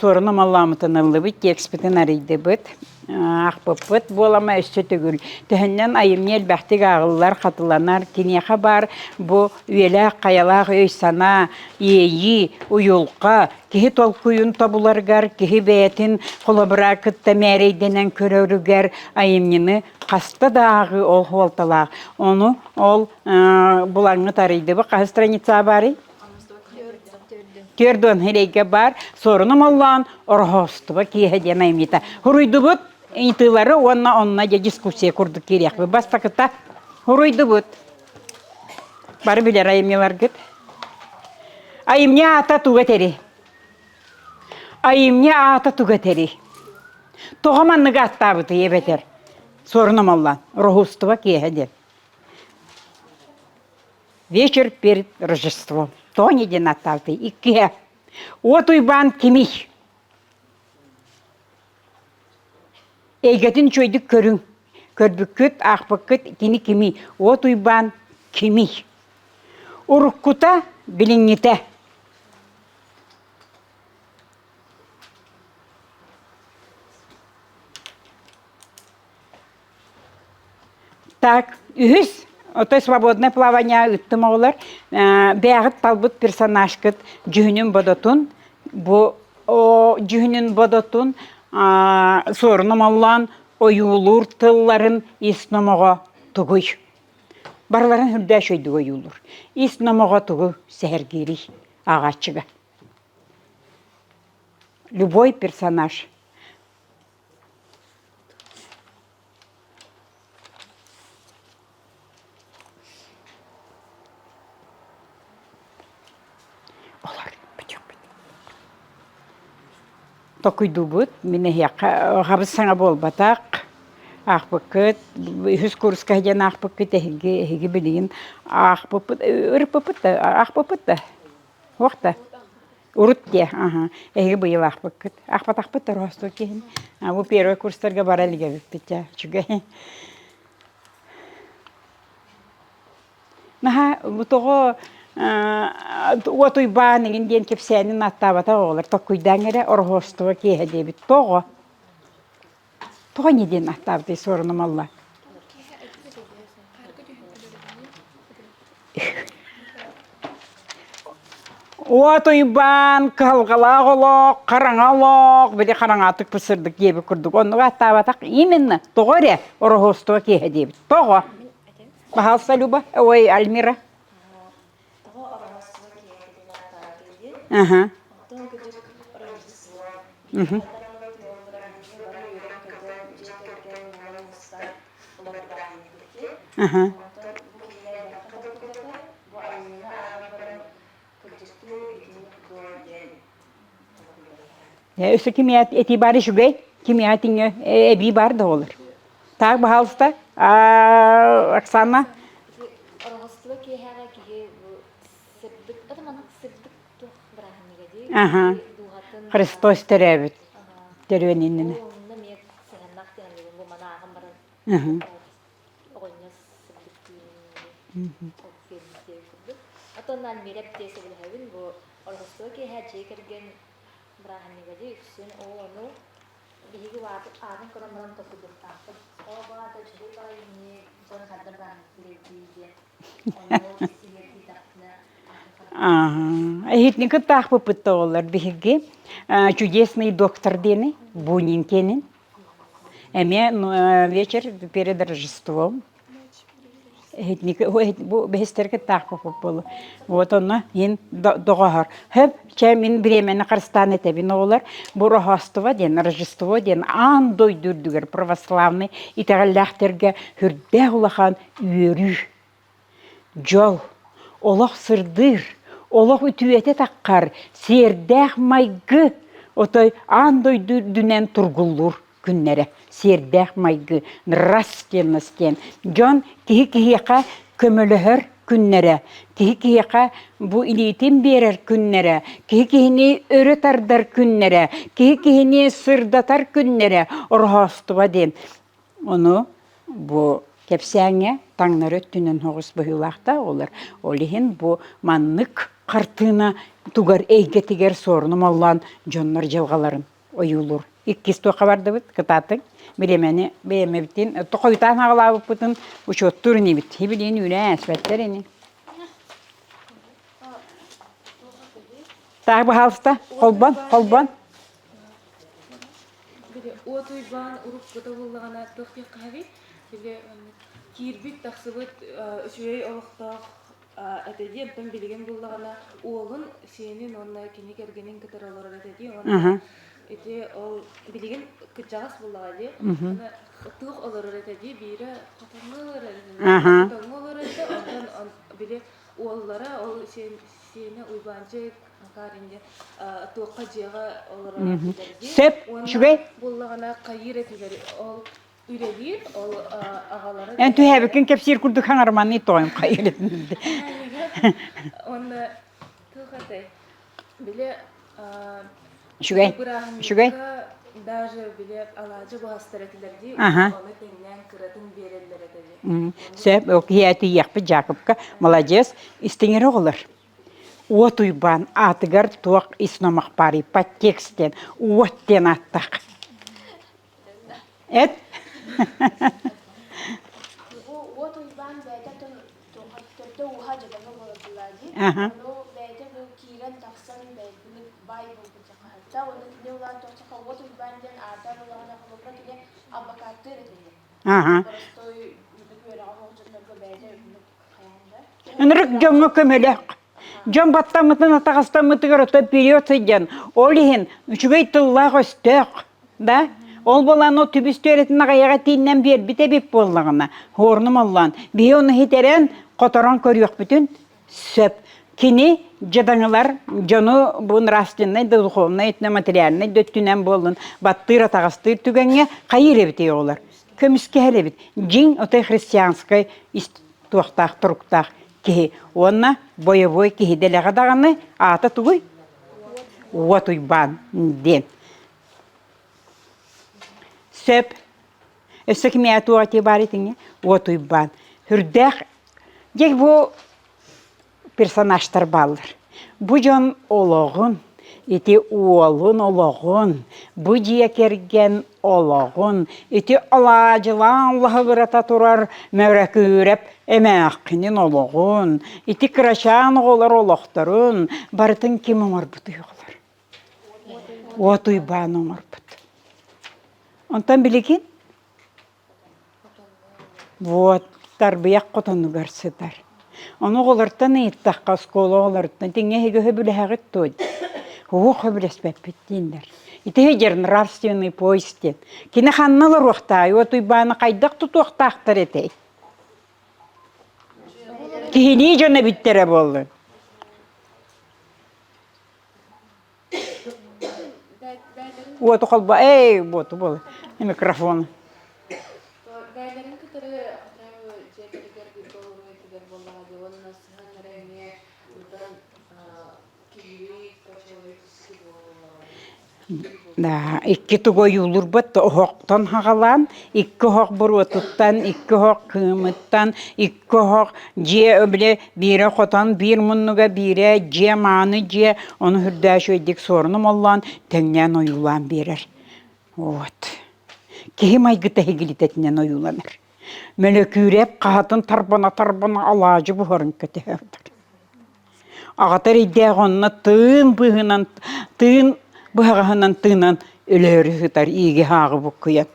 сорунум Алламытын ыллыбыт, текспитин арыйды быт. Ақпыппыт болама өссө түгіл. Түхіннен айымне әлбәқтік ағылылар қатыланар. Кенеха бар бұ үйелі қаялақ өйсана, ейі, уйулқа, кехи толкуйын табуларгар, кехи бәйтін қолабыра күтті мәрейденен көрөрігер айымнені қасты дағы ол хуалталақ. Оны ол бұлаңы тарайды бұ. Қасы страница бары? Көрден херейге бар. Сорыным Аллан орхостыба кейхеден айымнета. Хуруйды бұд. Интылары онна дискуссия курдук керек. Бастакыта хуруйды бұд. Бары білер айымнелар күт. Айымне ата туға тери. Айымне ата туға тери. Тоғаманныға аттабыты ебетер. Сорыным Аллан. Рохустыба кейхеден. Вечер перед Рождеством. Тонеден аттабыты. Икке. От уйбан кемих. Эйгетін чөйдік көрің. Көрбүккіт, ақпықкіт, кені кеми. От уйбан кеми. Уруккута біліңнете. Так, үхіс. Отой свободное плавание үттім олар. Бәғыт талбыт персонажкіт жүхінін бодотун. Бұ жүхінін бодотун сорыным Аллан ойулур тылларын иснамаға тұғый. Барларын хүрді шөйді ойулур. Иснамаға тұғы сәргері ағачыға. Любой персонаж. Токуйду бұд, мені ғабысаңа бол батақ, ақпықыт, үз курсқа ден ақпықыт, әйгі білейін, ақпықыт, ақпықыт, оқта, ұрыт де, әйгі бұйыл ақпықыт, ақпыт росту кейін, бұл первый курстарға бар әліге бітті, чүгі. Наға, бұтығы Отой баан егінден кепсәнін аттабата олар. Токуйдан әрі орғостығы кейі дебіт. Тоғы. Тоғы неден аттабыды сорыным Алла. Отой баан қалғалақ олық, қараңалық, бәде қараңатық пысырдық ебі күрдік. Онығы аттабатақ именно тоғы орғостығы кейі дебіт. Тоғы. Бағалса, Люба? Ой, Альмира. Ага. Ага. Өсі кемият еті бары жүгей, кемиятың әбі бар да олар. Так, бағалыста, Оксана? Ага. Христос теребит. Тервенинне. Ага. Атоннан мереп тесе билһәбин бу оргостоки хаҗи кергән браханигәди үсен ону биги ват арын корамдан токудып тапты. Оба да җибе байны сон хадырдан биледи. Ону сиети тапны. Эхитники тахпы пыттолар биги. Чудесный доктор дени Бунинкенин. Эме вечер перед Рождеством. Bu besterke takpı bolu. Вот onu ин доғар. Hep çemin biremeni Kırıstan etebin oğlar. Bu Рождество den, Рождество den andoy dürdüger pravoslavны итәгәлләхтерге хүрдә улахан үйрү. Жол, олақ сырдыр, олақ үтүете таққар, сердәх майгы, отой андой дүнен тургуллур күннәре. Сердәх майгы, нрастенностен. Жон кихи-кихиқа көмөлөһөр күннәре. Кихи-кихиқа бу илетин берер күннәре. Кихи-кихини өрө тардар күннәре. Кихи-кихини сырдатар күннәре. Орхостуба ден. Оны бу кепсәңе таңнары түнен хоғыс бұйылақта олар. Олихин бу маннык қартына тугар әйгетігер сорыным Аллан жоннар жалғаларын ойылыр. İkisi toqa vardı bit, kıtatın. Bilemeni, beğenmebittin. Toqoytan ağlabıp bıtın, uçotturun ibit. Hibilin üle esbetlerini. Tağ bu halsta, kolban. Bile o tuyban urup gıda bulduğuna tıqtı kahve. Bile kirbit taqsıbıt şöyle olaqtaq atedi ben bilgen bulduğuna oğlun senin onunla kini kergenin kadar olur atedi. Ona eti o bilgen kıcağız bulduğu. Ona tıq olur atedi. Biri qatanlı olur atedi. Qatanlı olur atedi. Ondan bile oğullara o seni uybancı karınca toqa jega olur atedi. Sep, şübey. Bulduğuna kayır etiler. O üredir, o ağaları... En tühebekin kepsir kurduk hanarmanı toyum kayırın. Onu tıqatay. Bile... Şübey. Даже bile alacı bu hastalıklar diye Aha. onu tenden kıratın verirler dedi. Sep, o hiyati yakpı Jakubka, молодец, istengeri olur. От уйбан атыгар туақ исномақ пари по текстен, уоттен аттақ. Эт? Bu o tuyban beyde toqattırda uha jadana bolabulaji. Aha. Onu beyde bu kiren taqsan beyde bay bu jaqa. Hatta onu ne ulan toqaqa o tuyban den ardan ulana qolubra kide abakattı dedi. Aha. Prostoy böyle ağolcunlarga beyde kayanda. Нрык жонго көмөлөк. Жон баттамытын атагастамыты көрөтө период сыйжан. Олихин үчүгөй тыллах өстөк. Да? Ол болан о түбүс төретін ағаяға тейіннен бер бите беп болдығына. Хорным Аллан. Бей оны хетерен которон көріөк бүтін сөп. Кини жадаңылар жону бұн растыннай, духовнай, этноматериальнай дөттінен болын. Баттыр атағастыр түгенге қайыр ebite олар. Көміске хәл ebit. Жин отай христианскай туақтақ, тұруқтақ кихи. Онна боевой кихи делеға дағаны ата тугой. Уатуйбан ден. Сөп, өсі кіме атуға те бар етіңе, отуйбан. Хүрдәқ, дек бұл персонажтар балыр. Бұл жон олығын, еті уолын олығын, бұл жия керген олығын, еті алажылан лағырата тұрар мөрәкі үреп әмәқінен олығын, еті крашан олар олықтырын, барытын кем оңар бұты оғылар. Отуйбан оңар бұты. Онтан билеген? Вот, тарбияқ қотаны көрсетар. Оны оларттан иттаққа скола оларттан теңе хеге біләғіт тойд. Оқ біләспәп біттендер. Итеге жерін нравственный поистен. Кені ханналар уақтай, от уйбаны қайдақ тұт уақтақтар етей. Кені жона біттері болды. Вот қолба, боты болды. Микрофон. Gaylerin kıtırı cebeliger bir doğru etiger bolladı. Onun sıhanlarına buradan kiwi taşılı Да, икки тугой улурбат оқтан хағалан, икки хоқ бұруатыттан, икки хоқ кымыттан, икки хоқ же өбіле бире қотан, бир мұнныға бире, же маны же, оны хүрдәш өйдік сорыным олан, тәңнен ойулан берер. Вот. Кехим айгыта хегілететінен ойуламыр. Мөлөкүреп, қағатын тарбана алажы бұхарын көтеғірдір. Ағатар идея ғонына тыын бұғынан, тыын бұғағынан тыынан өлері ғытар иге хағы бұққыян.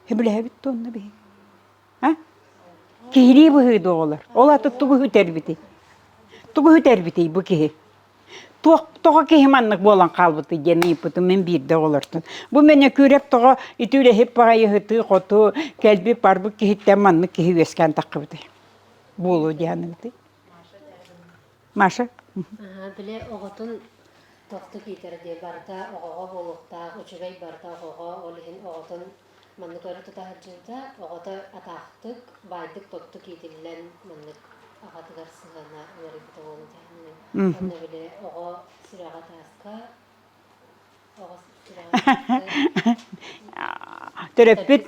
Хебілі әбітті онына бей. Кехілі бұғыды олар. Ол аты тұғы үтәрбіті. Тұғы үтәрбіті бұ кехі. Тоға кехіманлық болан қалбыты дені ипыты мен бірді олардың. Бұ мәне көреп тоға үтілі хеп баға еғыты, қоту, кәлбі бар бұ кехіттен манлық кехі өскен тақы бұты. Болу дияны бұты. Маша? Біле оғытын тоқты кейтерде барда оғаға болуқтақ, үчігай барда оғаға олығын оғытын манлық өрі тұта ғаджылда оғыты атақтық, байдық тоқты кейтелілен манлық ағатығар сығана өрі бұты олы дияны. Оны біле оға сүраға тасқа, оға сүраға тасқа. Түріппіт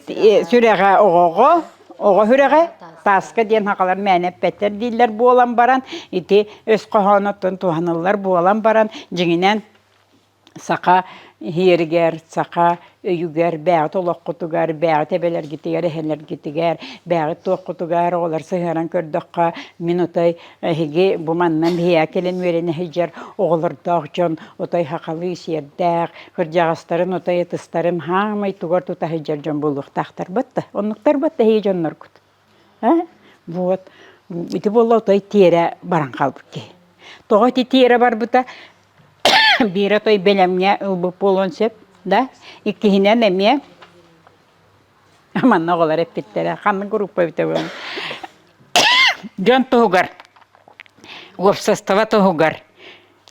сүраға оғаға, оға сүраға тасқа ден хақалар мәнеп бәттер дейлер болан баран, ити өз қоғанаттың туғанылар болан баран, жеңінен Saka hierger, saka öýüger, bäğit olokkutugar, bäğit ebeler gitiger, eheller gitiger, bäğit tookkutugar, olar syharan kördökka minutay higi bu mannan hiya kelen verene hijer oğulurdaq jon otay hakalı siyerdäq, hırjağastarın otay tıstarın hamay tugar tuta hijer jon buluqtaqtar batta. Onnuktar batta hiye jonnor kut. Ha? Вот. Ити болла otay tiere baran kalbıki. Toğa ti tiere bar buta biri toy belemge ılbıp bolon sep, da? İkkihine nemiye? Aman ne olar hep bittere. Kanlı grupa bite bolon. Jon tohugar. Opsastava tohugar.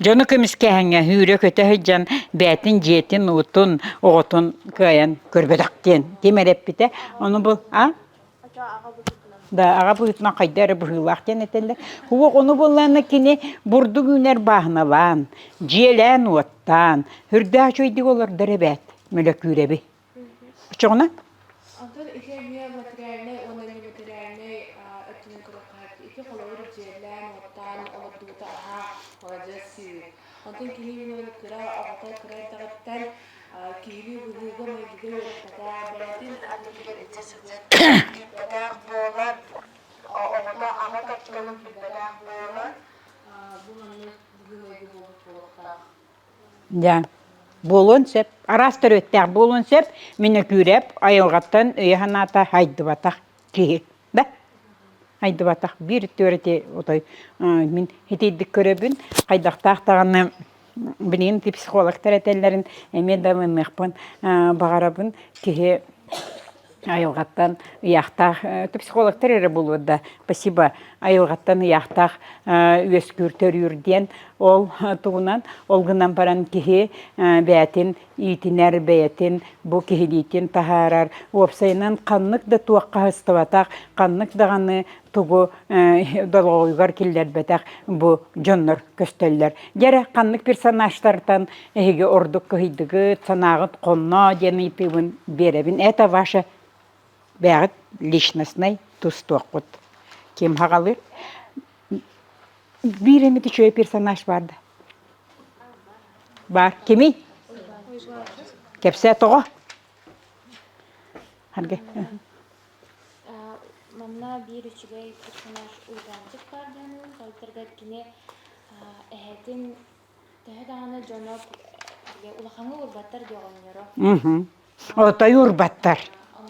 Jonu kemiske henge hüre köte hıcan bätin jetin utun oğutun kayan körbedakten. Kemer hep bite. Onu bul, ha? Da ağa buyutma kaydara bıhılaqten eteller. Huwa onu bollanna kini burdu güner bahnalan, jelen ottan, hürda çoydi olar derebet, mölekürebi. Çoğuna? Антон ike miye materyalne, onani materyalne, ötünün kırıklar, ike kolor jelen ottan, olabduta aha, olacası. Антон kini miye kıra, ağata kıra tağıttan, kiri buhuga mevgide yoruktada, belatin Adilger itesizler bedağ boğular, oğula ana kaptanın bedağ boğular. bu manlı buhuga mevgide yoruktada. Ja. Bolon sep, arastır öttär bolon sep, münekürep, ayılgattan öýhanata haydıbatak ki. Da? Haydıbatak bir törete otay. Min hiteydik körebün, haydaqtaq tağını bilin psikologlar etellerin emedamın mıhpın bağarabın ki ayılgattan yaqtaq psikologlar ere bulуда. Спасибо. Ayılgattan yaqtaq öskürtör yürden ol tuğunan olgınan paran kihi bätin itiner bätin bu kihilitin taharar opsaynan qanlık da tuaqqa hıstavataq qanlık dağını tuğu doloğuygar killer betaq bu jonnor kösteller. Jere qanlık personajlardan ehige orduk kıydıgı sanağıt qonna deni pivin berebin. Это ваша бәғіт личностный тустоқут. Кем хағалыр? Bir emiti şöyle personaj vardı. Var. Kimi? Kepse toğu. Harge. Манна bir üçügey personaj uygancık bardığını, kaltırgat kine ehetin tehedağını jonok ulaqanı urbattar diyoğun yoro. Otay urbattar. Ama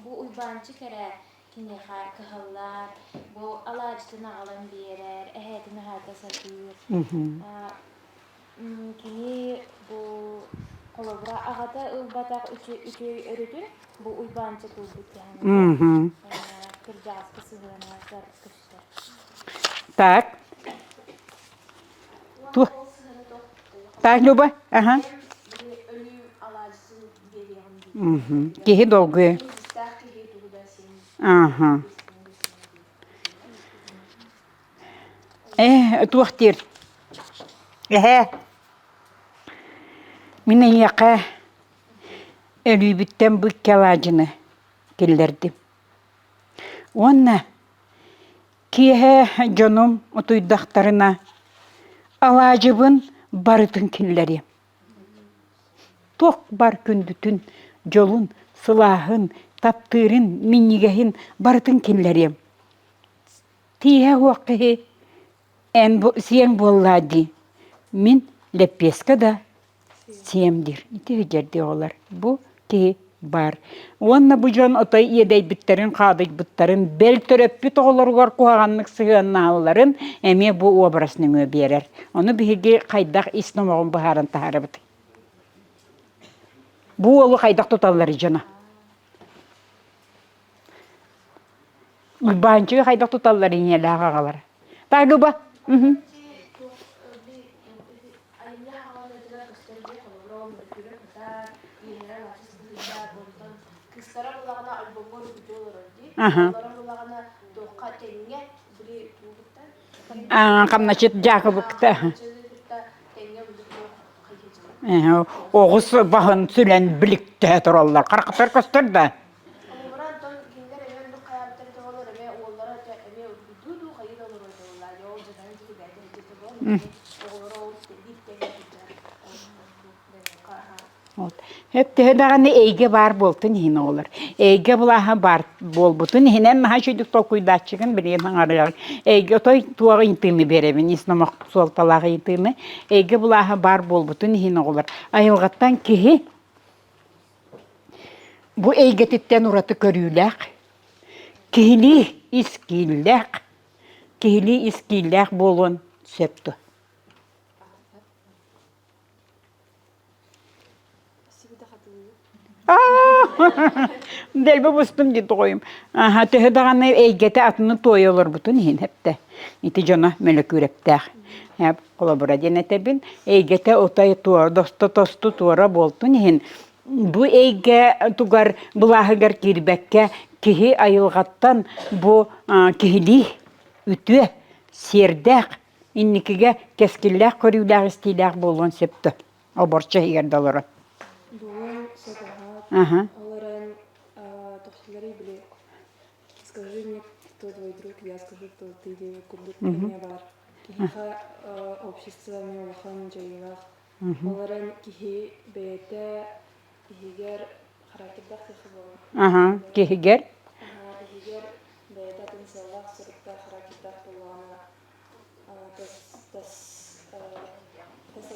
bu uybancı kere kine kahıllar, bu alacıtın ağalan birer, ehetini harda satıyor. Kini bu kolobra ağada ılbatak üçü örüdün, bu uybancı kıldık yani. Kırcağız kısıhlanazlar kışlar. Так. Ту. Так, Люба. Ага. Ölü alacısı geliyorum. Кихи долгые. Ага. Туахтир. Мine яқа ölübütten bu kelacını killerdim. Onna kihe canım otuydaktarına alacıbın barıtın killeri. Tok bar kündütün jolun, sılahın, taptırın, minnigehin barıtın killeri. Tihe huakihi en siyen bolladı. Min lepeska da siyemdir. İti hücerdi olar. Bu ki bar. Onna bu jon otay yedey bitterin, qaday bitterin, bel töröp bit oğulurgar kuğanlık sığınnalıların eme bu obrasını berer. Onu bihigi qaydaq isnomoğun baharan taharabıdı. Bu oğlu qaydaq tutalları jona. Uybancı qaydaq tutalları ineli ağalar. Tağluba. Kıstara bulağına albumlar videolar oldu. Aha. Onlara bulağına doğa tenge biri bulukta. Kamnaçıt Jakobukta. Tenge bulukta. Oğuz bahın sülen birlikte turallar. Qarqıtar köstür da. Onlara don kimler emen bu kayartır doğrular eme oğullara eme dudu hayır olur diyorlar. Yol zaten gibi belki de olur. Oğullara o bir tenge Вот. Hep tehedağını eyge var boltun hine olur. Eyge bulaha bar bol butun hinen naha şöydük tol kuydaççıgın bileyim arayar. Eyge toy tuağı intini beremin isnamak sol talağı intini. Eyge bulaha bar bol butun hine olur. Ayılgattan kihi bu eygetitten uratı körüylek. Kihili iskillek bolun septu. Delbe bustum di toyum. Aha tehedağını eygete atını toyulur butun hin hep de. İti jona meleküreptağ. Hep kolabora denetebin. Eygete otay tuar, dostu tuara boltun hin. Bu eyge tugar bulahıgar kirbekke kihi ayılgattan bu kihili ütü serdaq innikige keskillak körüylak istilak bolon septi. O borça higer dalara. Doğan сатаға Ага. оларан тохтылары біле. Скажи мне, кто твой друг, я скажу, кто ты, где кубдук мне бар. Кихиха общество меолахан жайылах. Оларан кихи бейте кихигер харакетдах кихи бол. Aha, kihiger. Кихигер бейте тынсаллах сұрықта харакетдах болғаны тас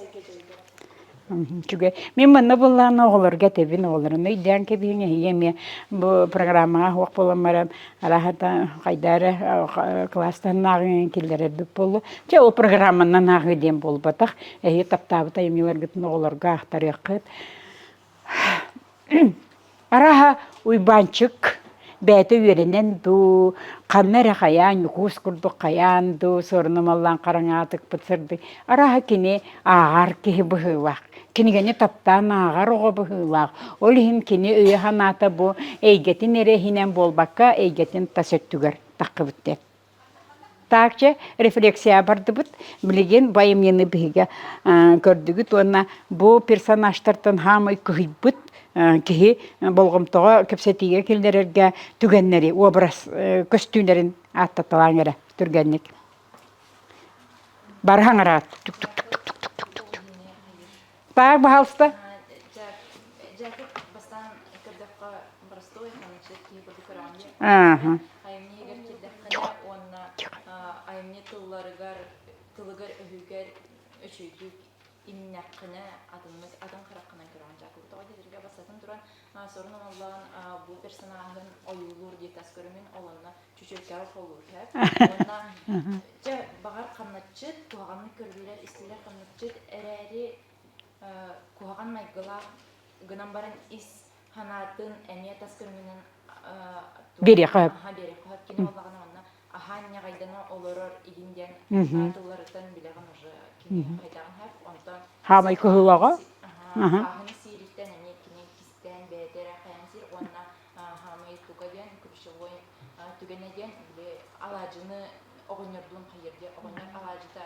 айке жайды. Çünkü men bana bunların oğullar getebin oğulların neyden ki bir yeme bu programa vak bulamaram alahata kaydara klastan nağın killere dupolu ki o programından nağıdem bol batak taptabıta yemiler gittin oğullarga ahtar yakıt araha uybançık bete verenen du kamera kayan yukus kurdu kayan du sornumallan karangatık pıtsırdı araha kini ağar ki bıhıvak kini gene taptan ağar oğa bıhıvak olihim kini öye hanata bu eygetin erehinen bol bakka eygetin tasettüger takıbıttı takça refleksiya bardı bıt bilegen bayım yeni bihiga gördügüt ona bu personajlardan hamay kıhıbbıt kihi bolğumtoğa köpsetiге kildererge tügenleri obraz köstülerin attatalangara türgenlik barhangara tuk tuk tuk tuk tuk tuk tuk tuk tak bahalsta Jacket bastan kırdakka brastoy hançet ki bu kuramda. aha Ayımni gerçekten onna ayımni tıllıgar öhüger öçüydük imnakına adımız adam karakına gören Jacket. O dedirge basatın duran sorun olan bu personajın oyulur diye tasgörümün olanına çüçürker olur hep. Onna bağır kanatçı tuğanı körbüler istiler kanatçı ereri kuhagan maygıla gınambarın is hanatın emniyet tasgörümünün biri kayıp beri kuhak kini olağına onna ahanya gaydana olurur iginden atıllarıdan bileğin ucu kini gaydağın hep ondan hamay kuhulağa ahını sirikten emniyet kini kisten bedere kayansir onna hamay tugaden kürşevoy tügeneden bile alacını oğunyordun hayırda oğunyar alacıda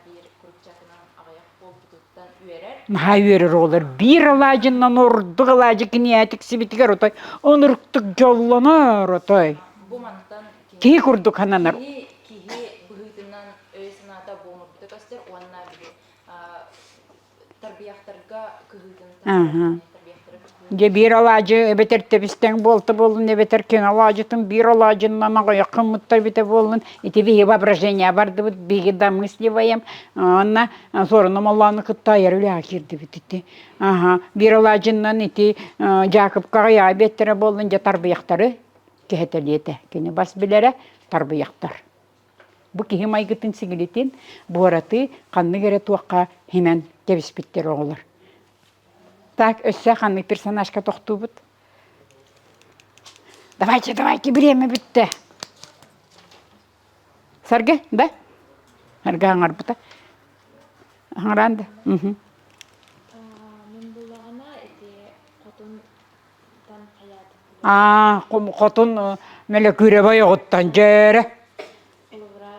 bir kurukçakından ağayak bol tututtan üyerer. Hayır olur. Bir alacından ordu alacı kinetik sibitiger otay. Onuruktuk jollanar otay. Bu mantıktan Ki kurduk hananar. kihi bıhıtından öğüsünata boğunurdu göster. Onunla bile tarbiyaktarga kıhıtından tarbiyaktarga Je bir alacı beter tepisten bolta bolun ne beter ken alacıtın bir alacından yakın muttar bite bolun. İti bir воображение vardı bu bir de мысливаем. Ona sorunum Allah'ın kıtta yerli akirdi bititi. Aha bir alacından iti Jacob kaya betere bolunca tarbiyaktarı keheteliyete. Kene bas bilere tarbiyaktar. Bu ki himay gıtın sigilitin bu aratı kanlı gere tuakka himen kebis bitter olur. Так, өссө ханны персонажка тоқтубут. Давайте, время битте. Сарге, да? Сарге аңар бута. Аңаранды. Мен булағына эти котундан хаятып. Котун меле күребай оғыттан жәрі. Олура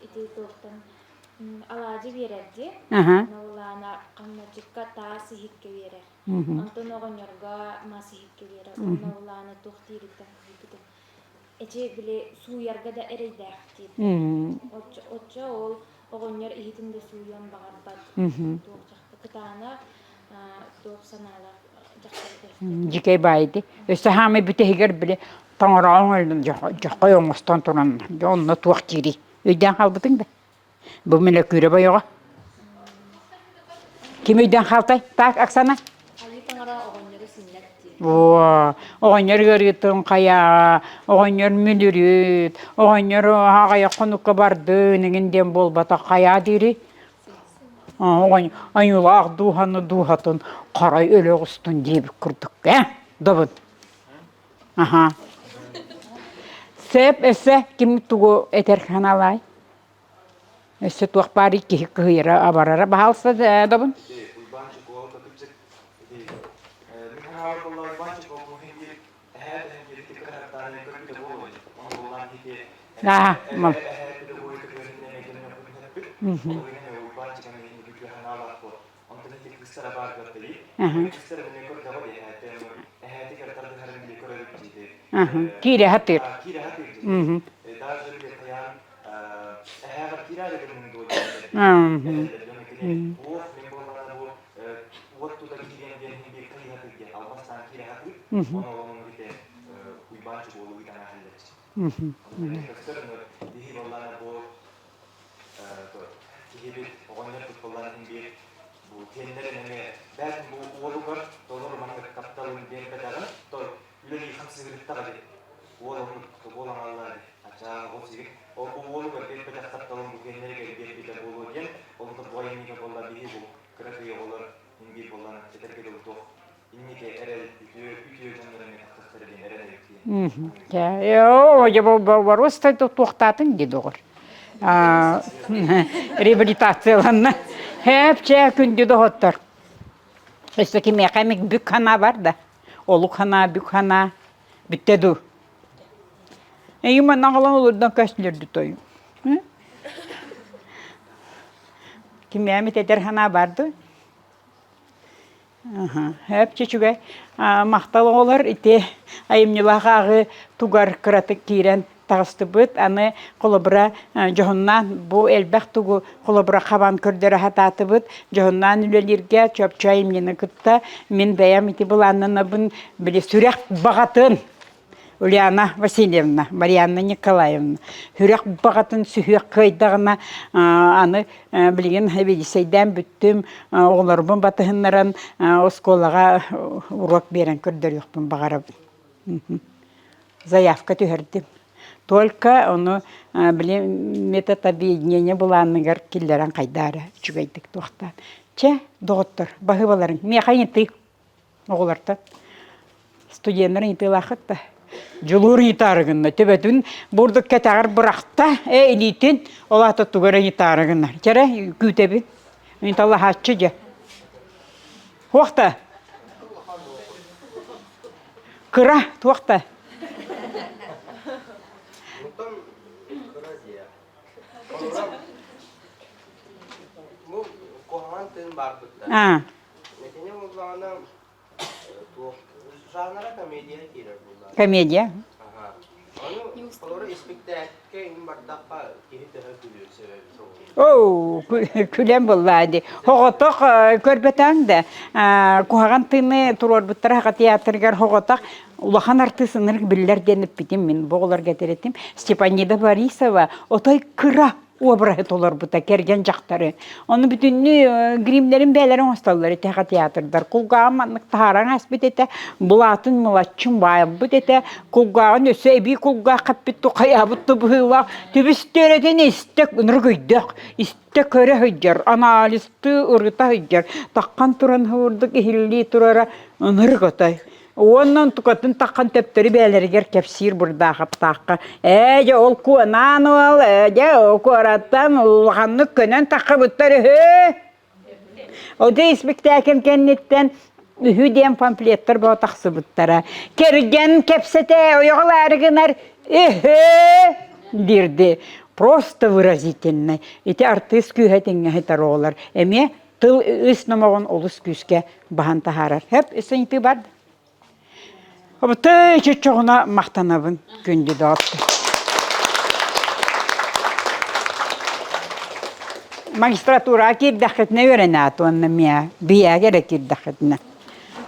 эти тоқтан алажы берерди. Нолана камначыкка таасы хикке берер. Антон оғынерға масы хикке берер. Нолана тоқтирикта хикке. Эче биле суярга да эрейдәк дейт. Отча ол оғынер ихитинде суян бағарбат. Тоқчақты кытана туоп санаалар жактар. Жикей байды. Өсі хамы бүтегер біле таңырауын өлдің жаққой оңыстан тұран. Онына туақ жири. Өйден қалбытың да. Бұл мені көрі байыға. Кем өйден қалтай? Так, Оксана? Али таңара оғаннары синнәтти. Оғаннар көргетін қая, оғаннар мүлірет, оғаннар ағая қонуққа барды, негінден бол бата қая дейрі. Айылақ дұғаны дұғатын қарай өлі ғыстын дейбі күрдік, Добын? Аха. Сәп әсі кем тұғы әтер қаналай? Әсі тұқ бары кейі қиыра абарара бағалса Добын? Мал. Кире хатыр. Вороста тоқтатын деді ғыр. Реабилитацияланна. Хәпчә күнді доғыттыр. Өсті кеме қәмек бүк қана бар да. Олық қана, бүк қана бүттеді. Үйімен ағылан олырдан көсілерді тойы. Кеме әмет әдер қана барды. Хәпчә чүгә мақталы олар ите айымнылаға ағы тугар қыраты кейрен тағысты бұд. Аны қолыбыра жоғыннан бұл әлбәқ туғы қолыбыра қабан көрдері хататы бұд. Жоғыннан үлелерге чөпчі айымнені күтті. Мен бәйім ите бұл аннына бұн біле сүрек бағатын. Ульяна Васильевна, Марьяна Николаевна. Хүрек бағатын сүйек қайдағына аны білген әбедесейден бүттім оларбын батығынларын осколаға урок берен көрдер жоқпын бағарып. Заявка түхердім. Только оны білем метод объединения бұланығыр келдерін қайдары жүгейдік тоқтан. Че, доғыттыр, бағы баларың. Меқа енті оғыларда. Студентлер енті лақытты. Жылуыр етарығынна. Төбетін бұрдық кәтағыр бұрақта, әлейтін олаты тұғыры етарығынна. Кәрі күйтебі. Инталла хатшы же. Тоқта. Кыра, тоқта. Bu kohan tın var burada. Mesela bu zamanda жанра комедия кирер bunlar. Комедия. Onu kolları ispektörke imbardakka kihitera gülüyor sebebi soğuk. Külem bulladı. Hoğotak körbeten de kuhagan tını turor buttara teatrgar hoğotak ulahan artısınır biller denip bitim min boğular getirettim. Степанида Борисова otay kıra обрахет олар бута керген жақтары. Оны бүтінні гримлерін бәлерін осталары тәға театрдар. Құлғағын манық тағаран әспет еті, бұлатын мұлатчын байып бұт еті, құлғағын өсі әбей құлғақ қаппетті қаябытты бұғылақ, төбістері істік үніргүйдік, істік көрі høйдер, аналисті ұрғыта høйдер, таққан тұран ғырдық ehilli тұрара үніргітай. Ondan tukatın takkan tepteri belirger kepsir burada kaptakka. Ол kuanan ol, o kuaratan ulğanlık könen takka butları. O da spektakel kennetten hüdem pamfletler bu taksı butlara. Kergen kepsete oyoğlarıgınar dirdi. Просто выразительно. Эти артист kühetenge heterolar. Eme tıl ısnamağın olus küske bahan taharar. Hep ısınıtı bardı. Ama tüy çoğuna maqtanabın gündü dağıttı. магистратура кирдахетне öğrenat onunla mia. Biya gerek kирдахетне.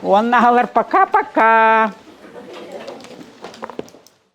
Onunla halar пока-пока.